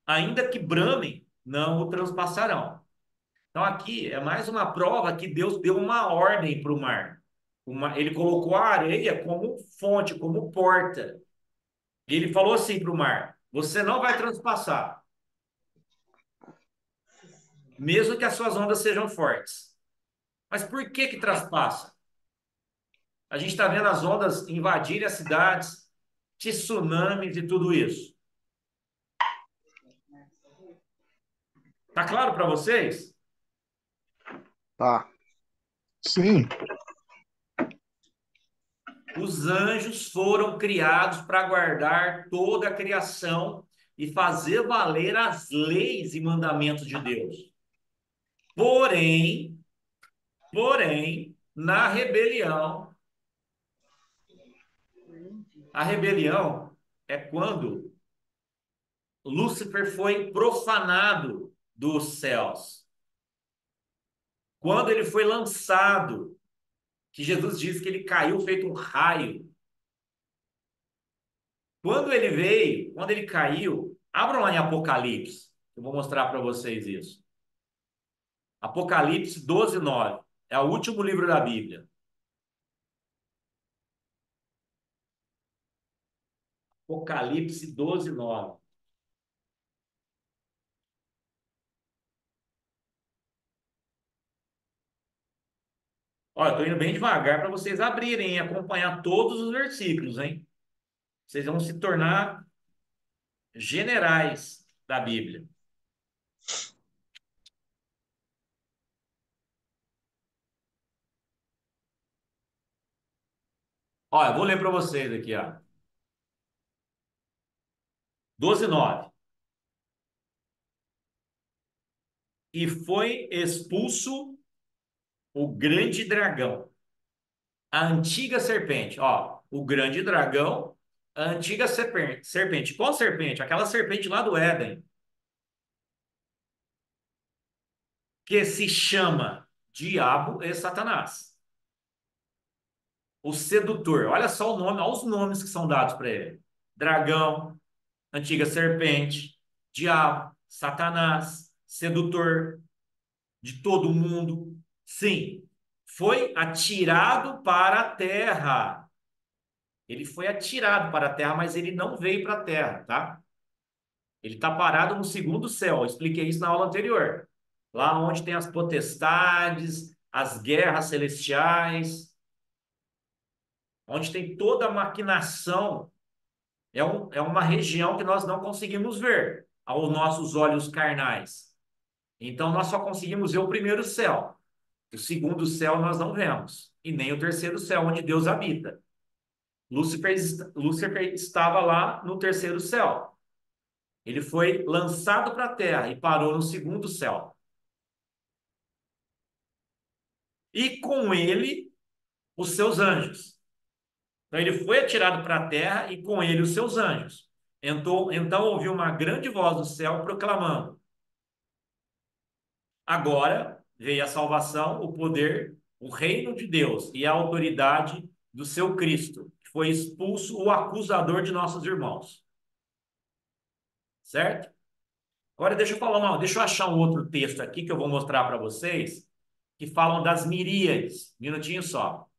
Ainda que bramem, não o transpassarão. Então, aqui é mais uma prova que Deus deu uma ordem para o mar. Ele colocou a areia como fonte, como porta. E ele falou assim para o mar: você não vai transpassar, mesmo que as suas ondas sejam fortes. Mas por que que traspassa? A gente está vendo as ondas invadirem as cidades, tsunamis e tudo isso. Tá claro para vocês? Tá. Sim. Os anjos foram criados para guardar toda a criação e fazer valer as leis e mandamentos de Deus. Porém, na rebelião, a rebelião é quando Lúcifer foi profanado dos céus. Quando ele foi lançado, que Jesus diz que ele caiu feito um raio. Quando ele veio, quando ele caiu, abram lá em Apocalipse, eu vou mostrar para vocês isso. Apocalipse 12:9. É o último livro da Bíblia. Apocalipse 12:9. Olha, eu estou indo bem devagar para vocês abrirem e acompanhar todos os versículos, hein? Vocês vão se tornar generais da Bíblia. Olha, eu vou ler para vocês aqui, ó. 12:9. E foi expulso o grande dragão, a antiga serpente. Ó, o grande dragão, a antiga serpente. Serpente. Qual serpente? Aquela serpente lá do Éden, que se chama Diabo e Satanás. O sedutor. Olha só o nome, olha os nomes que são dados para ele: dragão, antiga serpente, diabo, Satanás, sedutor de todo mundo. Sim, foi atirado para a terra. Ele foi atirado para a terra, mas ele não veio para a terra, tá? Ele está parado no segundo céu. Eu expliquei isso na aula anterior. Lá onde tem as potestades, as guerras celestiais, onde tem toda a maquinação. É uma região que nós não conseguimos ver aos nossos olhos carnais. Então, nós só conseguimos ver o primeiro céu. O segundo céu nós não vemos. E nem o terceiro céu, onde Deus habita. Lúcifer estava lá no terceiro céu. Ele foi lançado para a terra e parou no segundo céu. E com ele, os seus anjos. Então, ele foi atirado para a terra e com ele, os seus anjos. Então ouviu uma grande voz do céu proclamando: agora veio a salvação, o poder, o reino de Deus e a autoridade do seu Cristo, que foi expulso o acusador de nossos irmãos. Certo? Agora deixa eu achar um outro texto aqui que eu vou mostrar para vocês, que falam das miríades. Um minutinho só.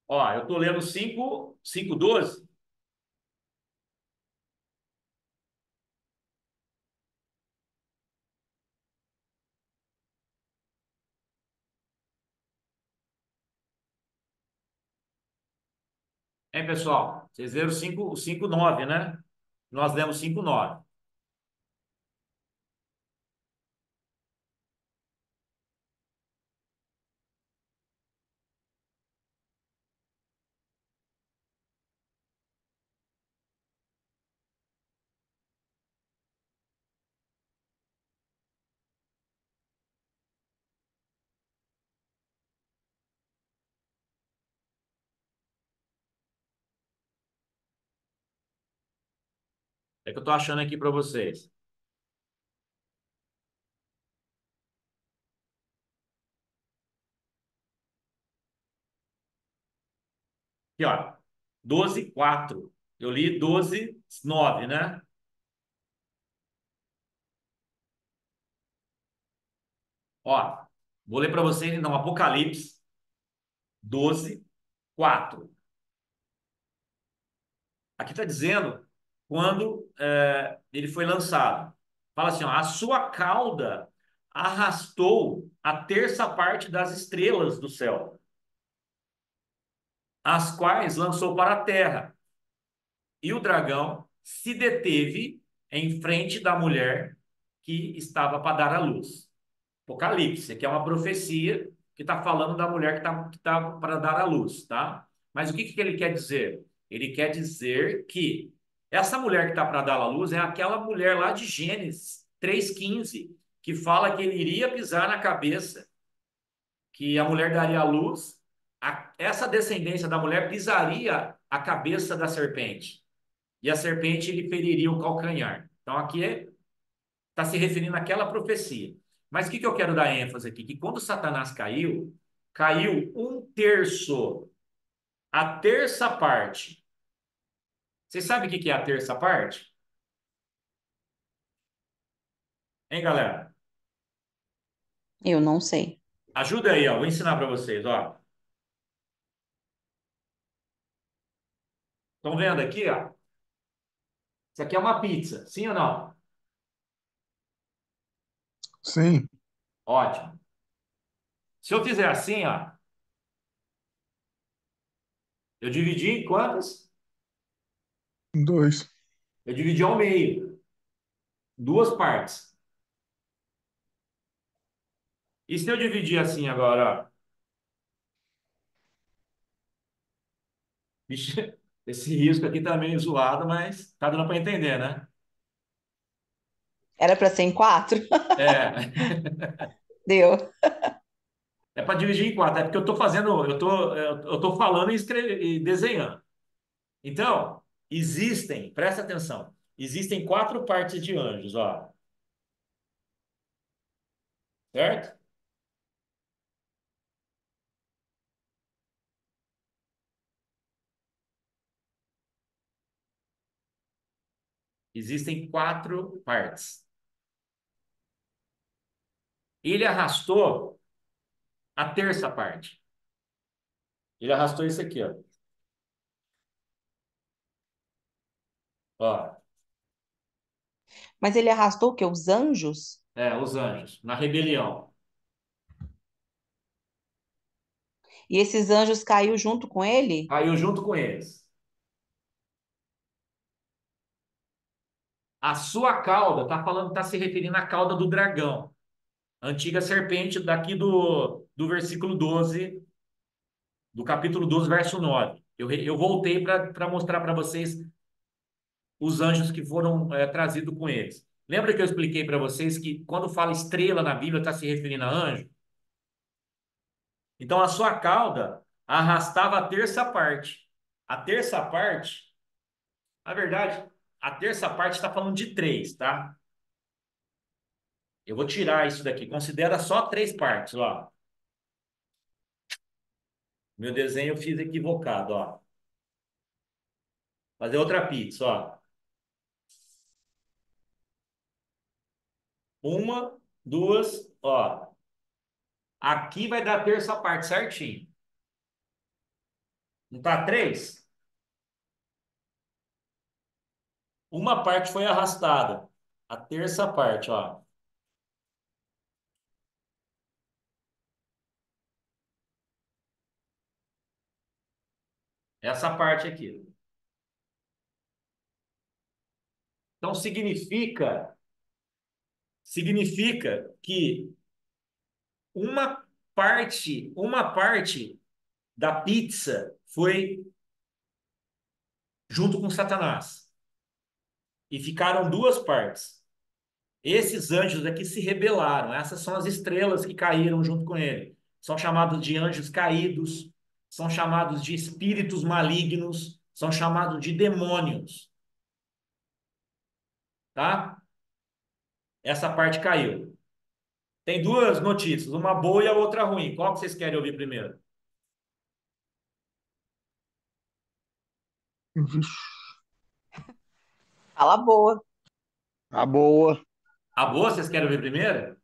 Ó, eu estou lendo 5:12. Hein, pessoal? Vocês viram 5:9, né? Nós lemos 5:9. É que eu estou achando aqui para vocês. Aqui, ó. 12:4. Eu li 12:9, né? Ó, vou ler para vocês então Apocalipse 12:4. Aqui está dizendo quando ele foi lançado. Fala assim, ó, a sua cauda arrastou a terça parte das estrelas do céu, as quais lançou para a terra. E o dragão se deteve em frente da mulher que estava para dar à luz. Apocalipse, que é uma profecia que está falando da mulher que tá para dar à luz, tá? Mas o que que ele quer dizer? Ele quer dizer que essa mulher que está para dar à luz é aquela mulher lá de Gênesis 3:15, que fala que ele iria pisar na cabeça, que a mulher daria à luz, essa descendência da mulher pisaria a cabeça da serpente, e a serpente lhe feriria o calcanhar. Então aqui está se referindo àquela profecia. Mas o que que eu quero dar ênfase aqui? Que quando Satanás caiu, caiu um terço, a terça parte. Vocês sabem o que que é a terça parte? Hein, galera? Eu não sei. Ajuda aí, ó. Vou ensinar para vocês, ó. Estão vendo aqui, ó? Isso aqui é uma pizza, sim ou não? Sim. Ótimo. Se eu fizer assim, ó, eu dividi em quantas? Dois. Eu dividi ao meio, duas partes. E se eu dividir assim agora, ó? Vixe, esse risco aqui tá meio zoado, mas tá dando para entender, né? Era para ser em quatro? É, Deu. é para dividir em quatro. É porque eu tô fazendo, eu tô falando e desenhando. Então, presta atenção, existem quatro partes de anjos, ó, certo? Existem quatro partes. Ele arrastou a terça parte. Ele arrastou isso aqui, ó. Ó, Mas ele arrastou o quê? Os anjos? os anjos, na rebelião. E esses anjos caiu junto com ele? Caiu junto com eles. A sua cauda, tá falando, tá se referindo à cauda do dragão, antiga serpente daqui do versículo 12, do capítulo 12, verso 9. Eu voltei para mostrar para vocês os anjos que foram trazidos com eles. Lembra que eu expliquei para vocês que quando fala estrela na Bíblia está se referindo a anjo? Então a sua cauda arrastava a terça parte. A terça parte, na verdade, a terça parte está falando de três, tá? Eu vou tirar isso daqui. Considera só três partes, ó. Meu desenho eu fiz equivocado, ó. Fazer outra pizza, ó. Uma, duas, ó. Aqui vai dar a terça parte certinho. Não tá três? Uma parte foi arrastada. A terça parte, ó. Essa parte aqui. Então significa que uma parte da pizza foi junto com Satanás e ficaram duas partes. Esses anjos aqui se rebelaram. Essas são as estrelas que caíram junto com ele. São chamados de anjos caídos, são chamados de espíritos malignos, são chamados de demônios, tá? Essa parte caiu. Tem duas notícias, uma boa e a outra ruim. Qual que vocês querem ouvir primeiro? Vixe. Fala boa. A boa. A boa vocês querem ouvir primeiro?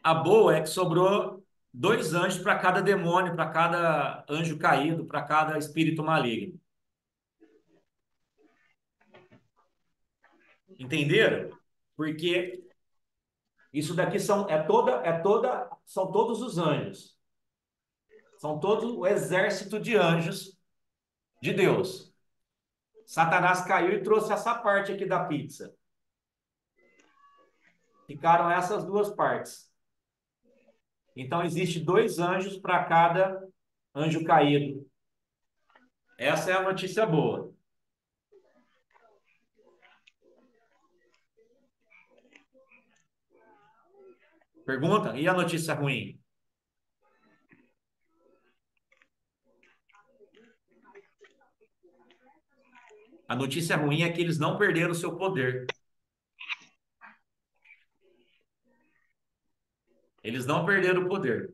A boa é que sobrou dois anjos para cada demônio, para cada anjo caído, para cada espírito maligno. Entenderam? Porque isso daqui são todos os anjos. São todo o exército de anjos de Deus. Satanás caiu e trouxe essa parte aqui da pizza. Ficaram essas duas partes. Então, existe dois anjos para cada anjo caído. Essa é a notícia boa. Pergunta? E a notícia ruim? A notícia ruim é que eles não perderam o seu poder. Eles não perderam o poder.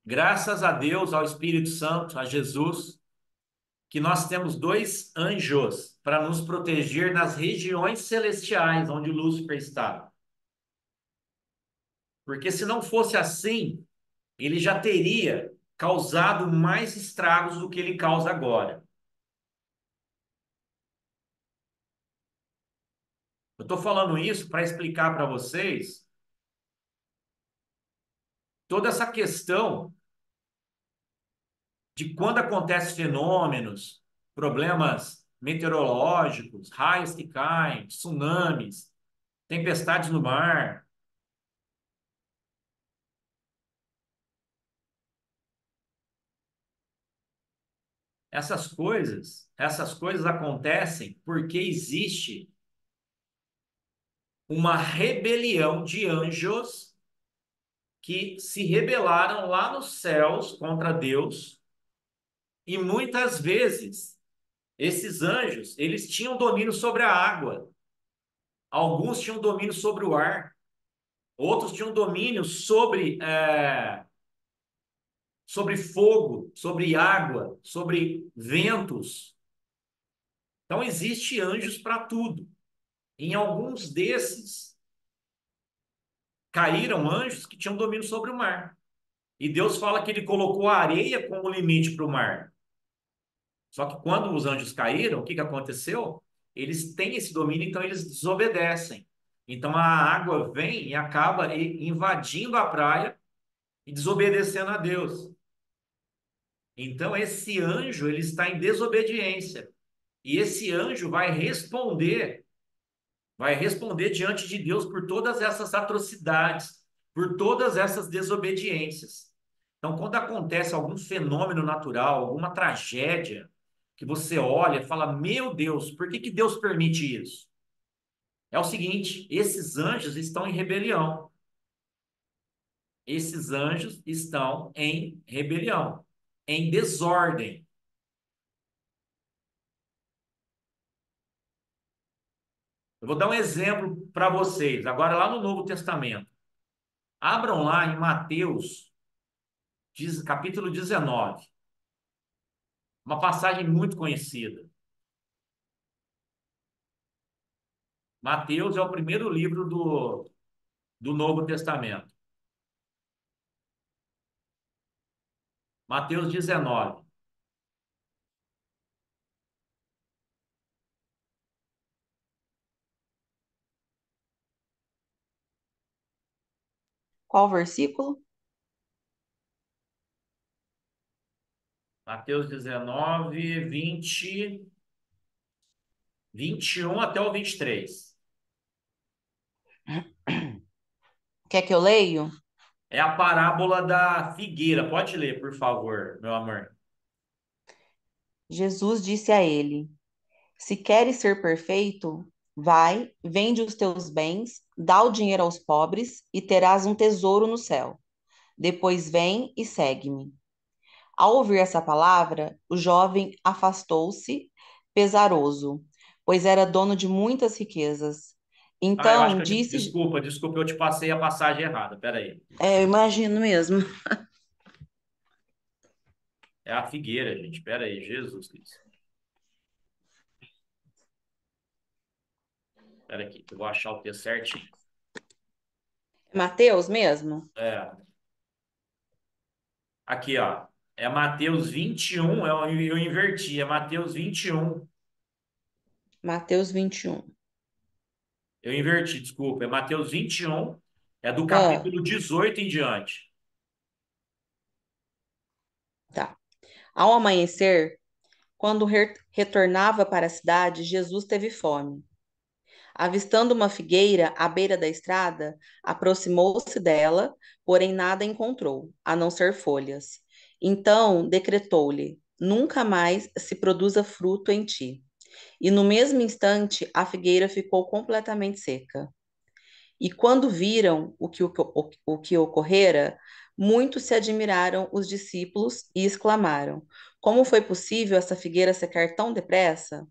Graças a Deus, ao Espírito Santo, a Jesus, que nós temos dois anjos para nos proteger nas regiões celestiais onde Lúcifer está. Porque se não fosse assim, ele já teria causado mais estragos do que ele causa agora. Eu estou falando isso para explicar para vocês toda essa questão de quando acontecem fenômenos, problemas meteorológicos, raios que caem, tsunamis, tempestades no mar. Essas coisas acontecem porque existe uma rebelião de anjos que se rebelaram lá nos céus contra Deus e muitas vezes esses anjos, eles tinham domínio sobre a água. Alguns tinham domínio sobre o ar, outros tinham domínio sobre fogo, sobre água, sobre ventos. Então, existe anjos para tudo. Em alguns desses, caíram anjos que tinham domínio sobre o mar. E Deus fala que ele colocou a areia como limite para o mar. Só que quando os anjos caíram, o que que aconteceu? Eles têm esse domínio, então eles desobedecem. Então a água vem e acaba invadindo a praia e desobedecendo a Deus. Então esse anjo, ele está em desobediência. E esse anjo vai responder diante de Deus por todas essas atrocidades, por todas essas desobediências. Então, quando acontece algum fenômeno natural, alguma tragédia, que você olha e fala: Meu Deus, por que que Deus permite isso? É o seguinte: esses anjos estão em rebelião. Esses anjos estão em rebelião, em desordem. Eu vou dar um exemplo para vocês, agora lá no Novo Testamento. Abram lá em Mateus, capítulo 19. Uma passagem muito conhecida. Mateus é o primeiro livro do Novo Testamento. Mateus 19. Qual versículo? Mateus 19, 21 até o 23. Quer que eu leio? É a parábola da figueira. Pode ler, por favor, meu amor. Jesus disse a ele: Se queres ser perfeito, vai, vende os teus bens, dá o dinheiro aos pobres e terás um tesouro no céu. Depois vem e segue-me. Ao ouvir essa palavra, o jovem afastou-se, pesaroso, pois era dono de muitas riquezas. Ah, eu acho Então que disse, desculpa, eu te passei a passagem errada. Pera aí. eu imagino mesmo. É a figueira, gente. Pera aí, Jesus Cristo. Pera aqui, eu vou achar o texto certinho. Mateus mesmo? É, aqui, ó. É Mateus 21, eu inverti, é Mateus 21. Mateus 21. Eu inverti, desculpa. É Mateus 21, é do Ah, capítulo 18 em diante. tá. Ao amanhecer, quando retornava para a cidade, Jesus teve fome. Avistando uma figueira à beira da estrada, aproximou-se dela, porém nada encontrou, a não ser folhas. Então decretou-lhe: Nunca mais se produza fruto em ti. E no mesmo instante a figueira ficou completamente seca. E quando viram o que ocorrera, muitos se admiraram os discípulos e exclamaram: Como foi possível essa figueira secar tão depressa?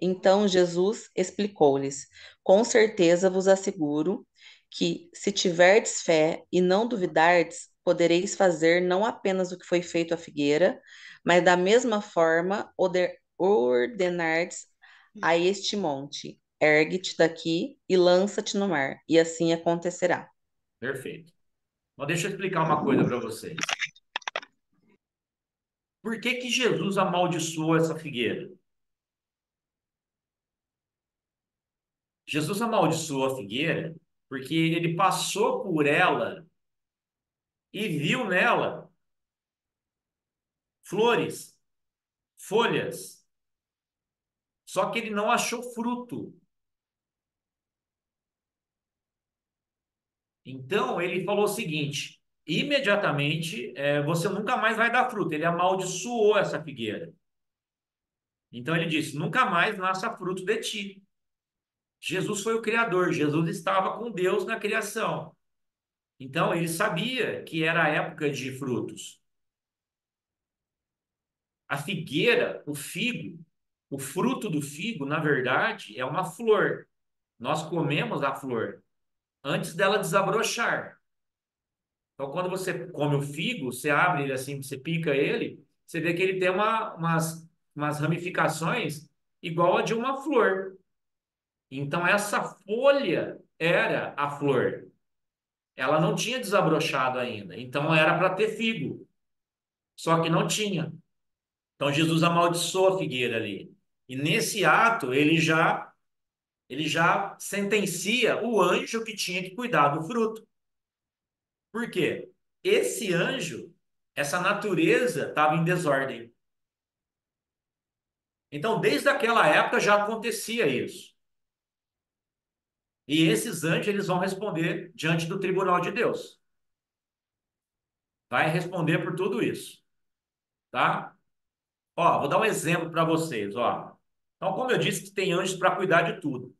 Então Jesus explicou-lhes: Com certeza vos asseguro que, se tiverdes fé e não duvidardes, podereis fazer não apenas o que foi feito à figueira, mas da mesma forma ordenardes a este monte: Ergue-te daqui e lança-te no mar, e assim acontecerá. Perfeito. Mas deixa eu explicar uma coisa para vocês. Por que que Jesus amaldiçoou essa figueira? Jesus amaldiçoou a figueira porque ele passou por ela e viu nela flores, folhas, só que ele não achou fruto. Então ele falou o seguinte: imediatamente você nunca mais vai dar fruto. Ele amaldiçoou essa figueira. Então ele disse: nunca mais nasça fruto de ti. Jesus foi o Criador, Jesus estava com Deus na criação. Então ele sabia que era a época de frutos. A figueira, o figo, o fruto do figo, na verdade, é uma flor. Nós comemos a flor antes dela desabrochar. Então, quando você come o figo, você abre ele assim, você pica ele, você vê que ele tem umas ramificações igual a de uma flor. Então, essa folha era a flor. Ela não tinha desabrochado ainda. Então, era para ter figo. Só que não tinha. Então, Jesus amaldiçoou a figueira ali. E nesse ato, ele já sentencia o anjo que tinha que cuidar do fruto. Por quê? Esse anjo, essa natureza estava em desordem. Então, desde aquela época já acontecia isso. E esses anjos, eles vão responder diante do tribunal de Deus. Vai responder por tudo isso, tá? Ó, vou dar um exemplo para vocês, ó. Então, como eu disse que tem anjos para cuidar de tudo.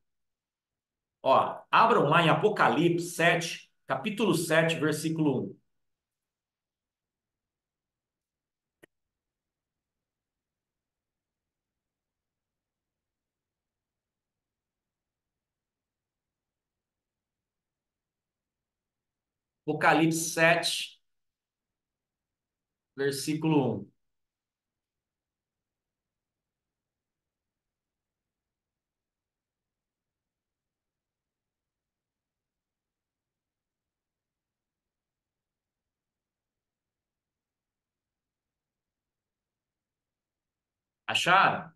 Ó, abram lá em Apocalipse 7, capítulo 7, versículo 1. Apocalipse 7, versículo 1. Acharam?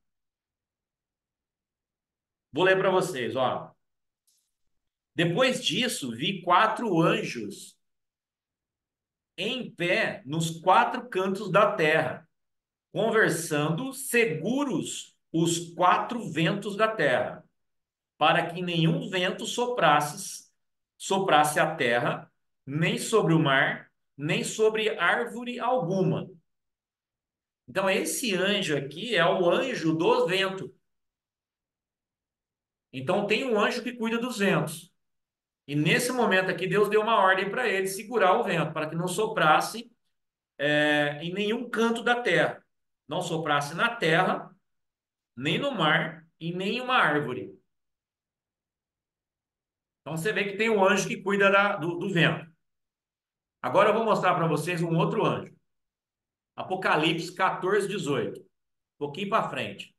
Vou ler para vocês, ó. Depois disso, vi quatro anjos em pé nos quatro cantos da terra, conversando seguros os quatro ventos da terra, para que nenhum vento soprasse a terra, nem sobre o mar, nem sobre árvore alguma. Então, esse anjo aqui é o anjo do vento. Então, tem um anjo que cuida dos ventos. E nesse momento aqui, Deus deu uma ordem para ele segurar o vento, para que não soprasse em nenhum canto da terra. Não soprasse na terra, nem no mar, e nem em uma árvore. Então você vê que tem um anjo que cuida do vento. Agora eu vou mostrar para vocês um outro anjo. Apocalipse 14, 18. Um pouquinho para frente.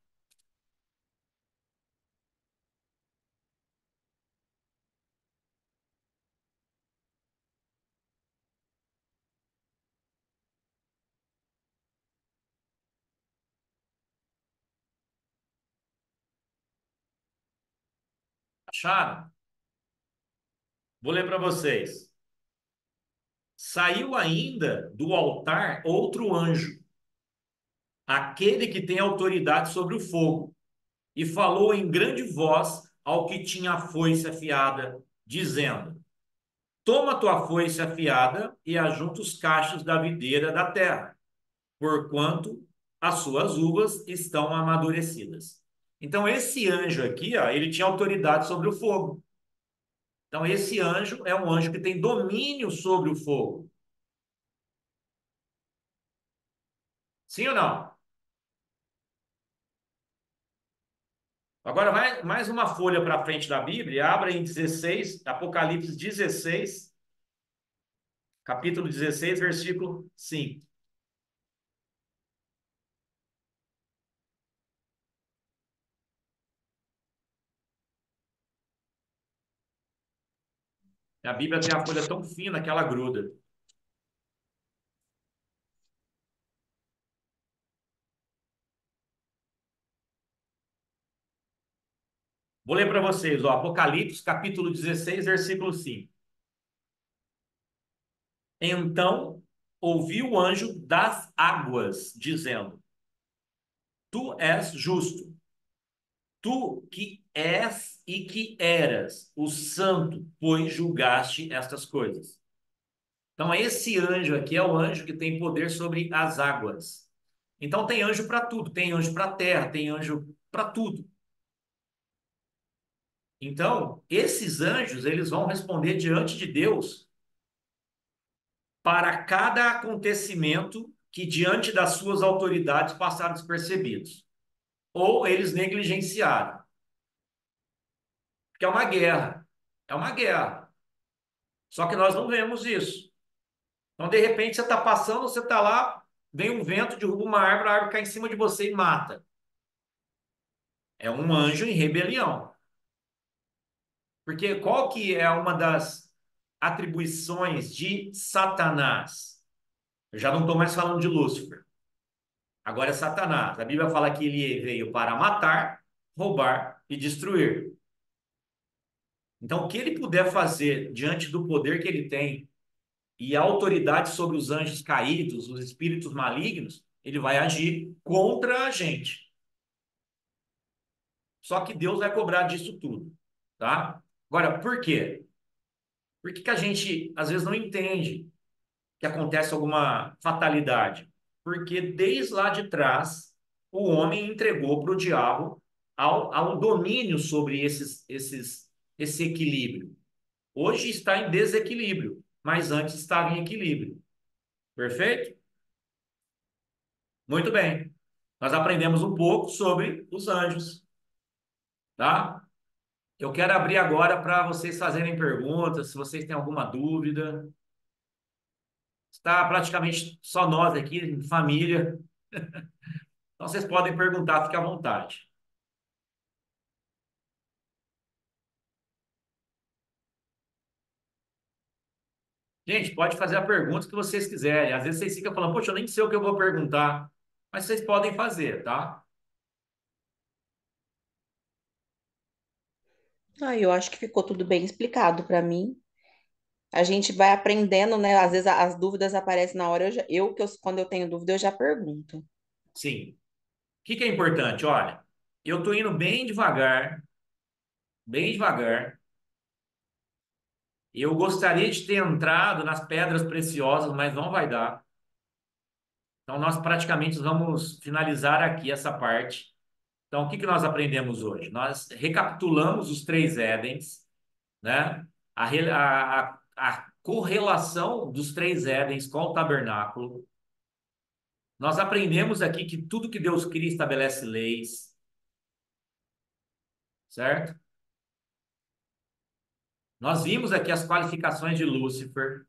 Acharam? Vou ler para vocês. Saiu ainda do altar outro anjo, aquele que tem autoridade sobre o fogo, e falou em grande voz ao que tinha a foice afiada, dizendo: Toma tua foice afiada e ajunta os cachos da videira da terra, porquanto as suas uvas estão amadurecidas. Então, esse anjo aqui, ó, ele tinha autoridade sobre o fogo. Então, esse anjo é um anjo que tem domínio sobre o fogo. Sim ou não? Agora vai mais uma folha para frente da Bíblia, abra em 16, Apocalipse 16, capítulo 16, versículo 5. A Bíblia tem a folha tão fina que ela gruda. Vou ler para vocês, ó, Apocalipse, capítulo 16, versículo 5. Então ouvi o anjo das águas dizendo: Tu és justo, tu que és e que eras o santo, pois julgaste estas coisas. Então, esse anjo aqui é o anjo que tem poder sobre as águas. Então, tem anjo para tudo: tem anjo para a terra, tem anjo para tudo. Então, esses anjos, eles vão responder diante de Deus para cada acontecimento que, diante das suas autoridades, passaram despercebidos. Ou eles negligenciaram. Porque é uma guerra. É uma guerra. Só que nós não vemos isso. Então, de repente, você está passando, você está lá, vem um vento, derruba uma árvore, a árvore cai em cima de você e mata. É um anjo em rebelião. Porque qual que é uma das atribuições de Satanás? Eu já não estou mais falando de Lúcifer. Agora é Satanás. A Bíblia fala que ele veio para matar, roubar e destruir. Então, o que ele puder fazer diante do poder que ele tem e a autoridade sobre os anjos caídos, os espíritos malignos, ele vai agir contra a gente. Só que Deus vai cobrar disso tudo, tá? Agora, por quê? Por que que a gente às vezes não entende que acontece alguma fatalidade? Porque desde lá de trás, o homem entregou para o diabo ao domínio sobre esse equilíbrio. Hoje está em desequilíbrio, mas antes estava em equilíbrio. Perfeito? Muito bem. Nós aprendemos um pouco sobre os anjos, tá? Eu quero abrir agora para vocês fazerem perguntas, se vocês têm alguma dúvida. Está praticamente só nós aqui, família. Então vocês podem perguntar, fique à vontade. Gente, pode fazer a pergunta que vocês quiserem. Às vezes vocês ficam falando, poxa, eu nem sei o que eu vou perguntar. Mas vocês podem fazer, tá? Ah, eu acho que ficou tudo bem explicado para mim. A gente vai aprendendo, né? Às vezes as dúvidas aparecem na hora. Quando eu tenho dúvida, eu já pergunto. Sim. O que que é importante? Olha, eu estou indo bem devagar. Eu gostaria de ter entrado nas pedras preciosas, mas não vai dar. Então, nós praticamente vamos finalizar aqui essa parte. Então, o que que nós aprendemos hoje? Nós recapitulamos os três Édens, né? A correlação dos três Édens com o tabernáculo. Nós aprendemos aqui que tudo que Deus cria estabelece leis, certo? Nós vimos aqui as qualificações de Lúcifer,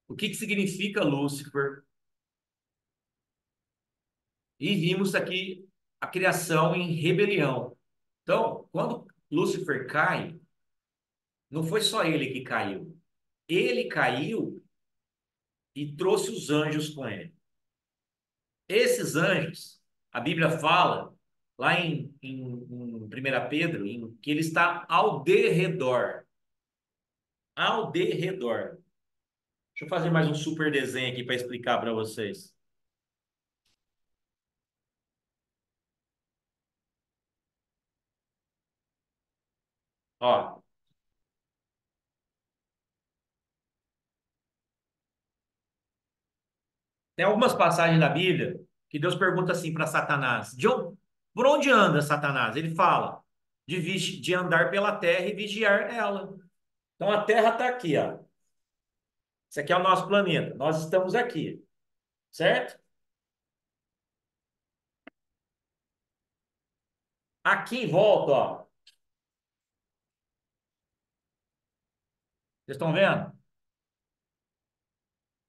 o que que significa Lúcifer, e vimos aqui a criação em rebelião. Então, quando Lúcifer cai, não foi só ele que caiu. Ele caiu e trouxe os anjos com ele. Esses anjos, a Bíblia fala lá em 1 Pedro, que ele está ao derredor. Ao derredor. Deixa eu fazer mais um super desenho aqui para explicar para vocês. Ó, tem algumas passagens da Bíblia que Deus pergunta assim para Satanás: por onde anda Satanás? Ele fala de andar pela terra e vigiar ela. Então a terra está aqui, ó. Esse aqui é o nosso planeta. Nós estamos aqui, certo? Aqui em volta, ó. Vocês estão vendo?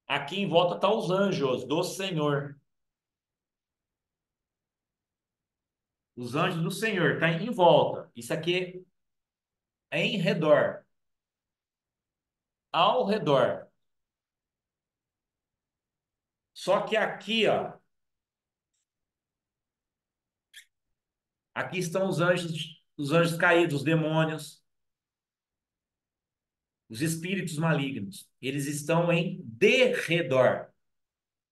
Aqui em volta estão os anjos do Senhor. Os anjos do Senhor estão em volta. Isso aqui é em redor. Ao redor. Só que aqui, ó. Aqui estão os anjos caídos, os demônios, os espíritos malignos. Eles estão em derredor.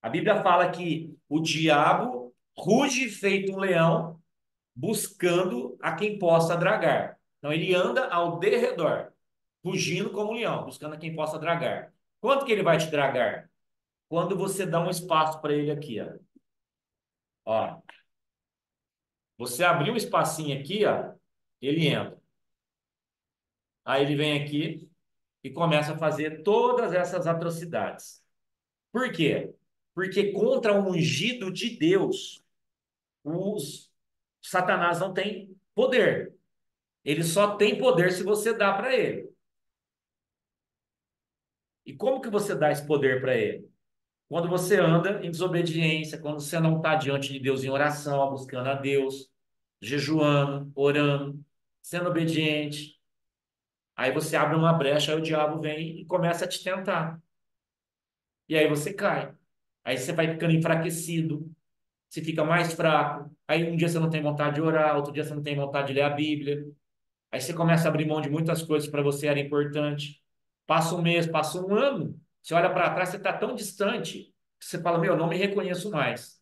A Bíblia fala que o diabo ruge feito um leão, buscando a quem possa dragar. Então ele anda ao derredor, rugindo como um leão, buscando a quem possa dragar. Quanto que ele vai te dragar? Quando você dá um espaço para ele aqui, ó. Ó, você abriu um espacinho aqui, ó, ele entra. Aí ele vem aqui e começa a fazer todas essas atrocidades. Por quê? Porque contra o ungido de Deus, os Satanás não tem poder. Ele só tem poder se você dá para ele. E como que você dá esse poder para ele? Quando você anda em desobediência, quando você não está diante de Deus em oração, buscando a Deus, jejuando, orando, sendo obediente. Aí você abre uma brecha, aí o diabo vem e começa a te tentar. E aí você cai. Aí você vai ficando enfraquecido, você fica mais fraco. Aí um dia você não tem vontade de orar, outro dia você não tem vontade de ler a Bíblia. Aí você começa a abrir mão de muitas coisas que para você era importante. Passa um mês, passa um ano. Você olha para trás, você está tão distante que você fala: Meu, eu não me reconheço mais.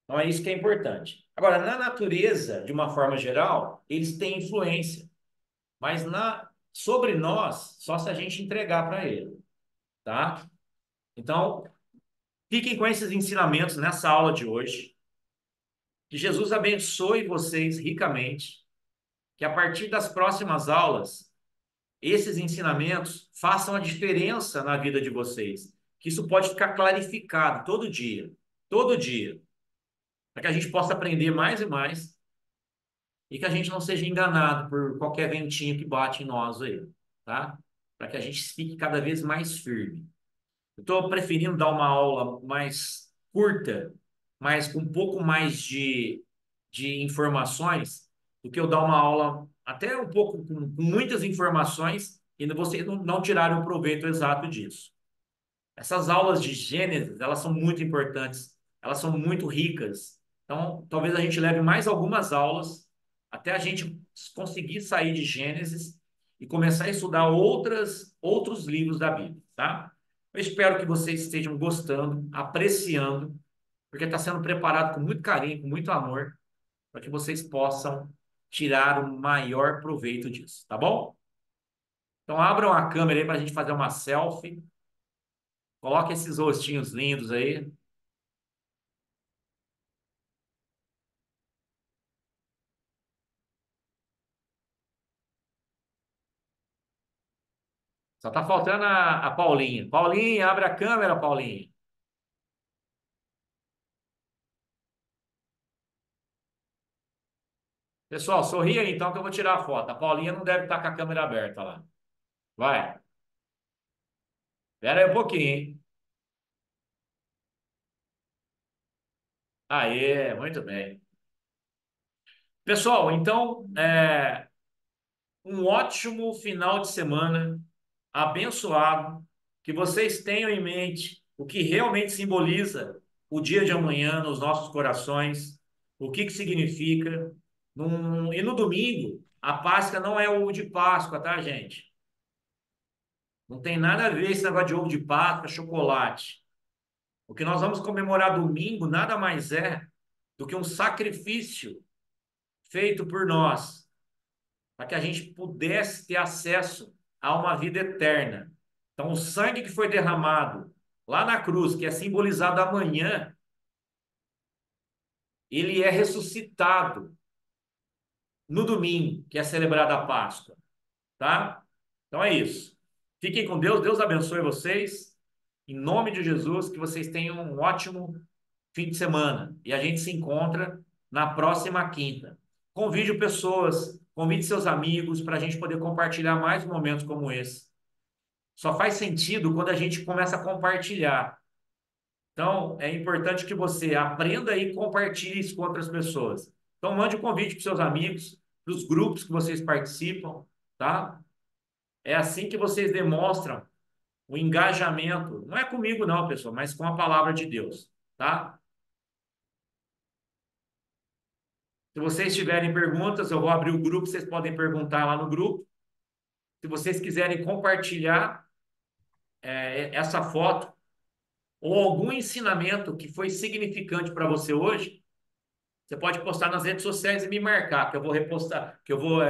Então é isso que é importante. Agora, na natureza, de uma forma geral, eles têm influência, mas sobre nós, só se a gente entregar para ele, tá? Então, fiquem com esses ensinamentos nessa aula de hoje. Que Jesus abençoe vocês ricamente. Que a partir das próximas aulas, esses ensinamentos façam a diferença na vida de vocês. Que isso pode ficar clarificado todo dia, para que a gente possa aprender mais e mais e que a gente não seja enganado por qualquer ventinho que bate em nós aí, tá? Para que a gente fique cada vez mais firme. Eu estou preferindo dar uma aula mais curta, mas com um pouco mais de informações, do que eu dar uma aula até um pouco com muitas informações e vocês não tirarem o proveito exato disso. Essas aulas de Gênesis, elas são muito importantes, elas são muito ricas. Então, talvez a gente leve mais algumas aulas até a gente conseguir sair de Gênesis e começar a estudar outros livros da Bíblia, tá? Eu espero que vocês estejam gostando, apreciando, porque está sendo preparado com muito carinho, com muito amor, para que vocês possam tirar o maior proveito disso, tá bom? Então, abram a câmera aí para a gente fazer uma selfie. Coloque esses rostinhos lindos aí. Só tá faltando a Paulinha. Paulinha, abre a câmera, Paulinha. Pessoal, sorria aí então que eu vou tirar a foto. A Paulinha não deve estar com a câmera aberta lá. Vai. Espera aí um pouquinho, hein? Aê, muito bem. Pessoal, então, um ótimo final de semana, abençoado, que vocês tenham em mente o que realmente simboliza o dia de amanhã nos nossos corações. o que que significa. E no domingo, a Páscoa não é ovo de Páscoa, tá, gente? Não tem nada a ver esse negócio de ovo de Páscoa, chocolate. O que nós vamos comemorar domingo nada mais é do que um sacrifício feito por nós, para que a gente pudesse ter acesso a uma vida eterna. Então, o sangue que foi derramado lá na cruz, que é simbolizado amanhã, ele é ressuscitado no domingo, que é celebrada a Páscoa, tá? Então é isso. Fiquem com Deus, Deus abençoe vocês. Em nome de Jesus, que vocês tenham um ótimo fim de semana. E a gente se encontra na próxima quinta. Convide pessoas, convide seus amigos para a gente poder compartilhar mais momentos como esse. Só faz sentido quando a gente começa a compartilhar. Então, é importante que você aprenda e compartilhe isso com outras pessoas. Então, mande um convite para os seus amigos, para os grupos que vocês participam, tá? É assim que vocês demonstram o engajamento. Não é comigo, não, pessoal, mas com a palavra de Deus, tá? Se vocês tiverem perguntas, eu vou abrir o grupo, vocês podem perguntar lá no grupo. Se vocês quiserem compartilhar essa foto ou algum ensinamento que foi significante para você hoje, você pode postar nas redes sociais e me marcar, que eu vou repostar, que eu vou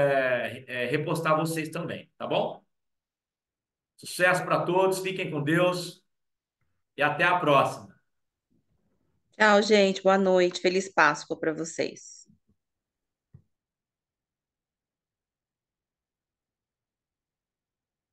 repostar vocês também, tá bom? Sucesso para todos, fiquem com Deus e até a próxima. Tchau, gente. Boa noite. Feliz Páscoa para vocês.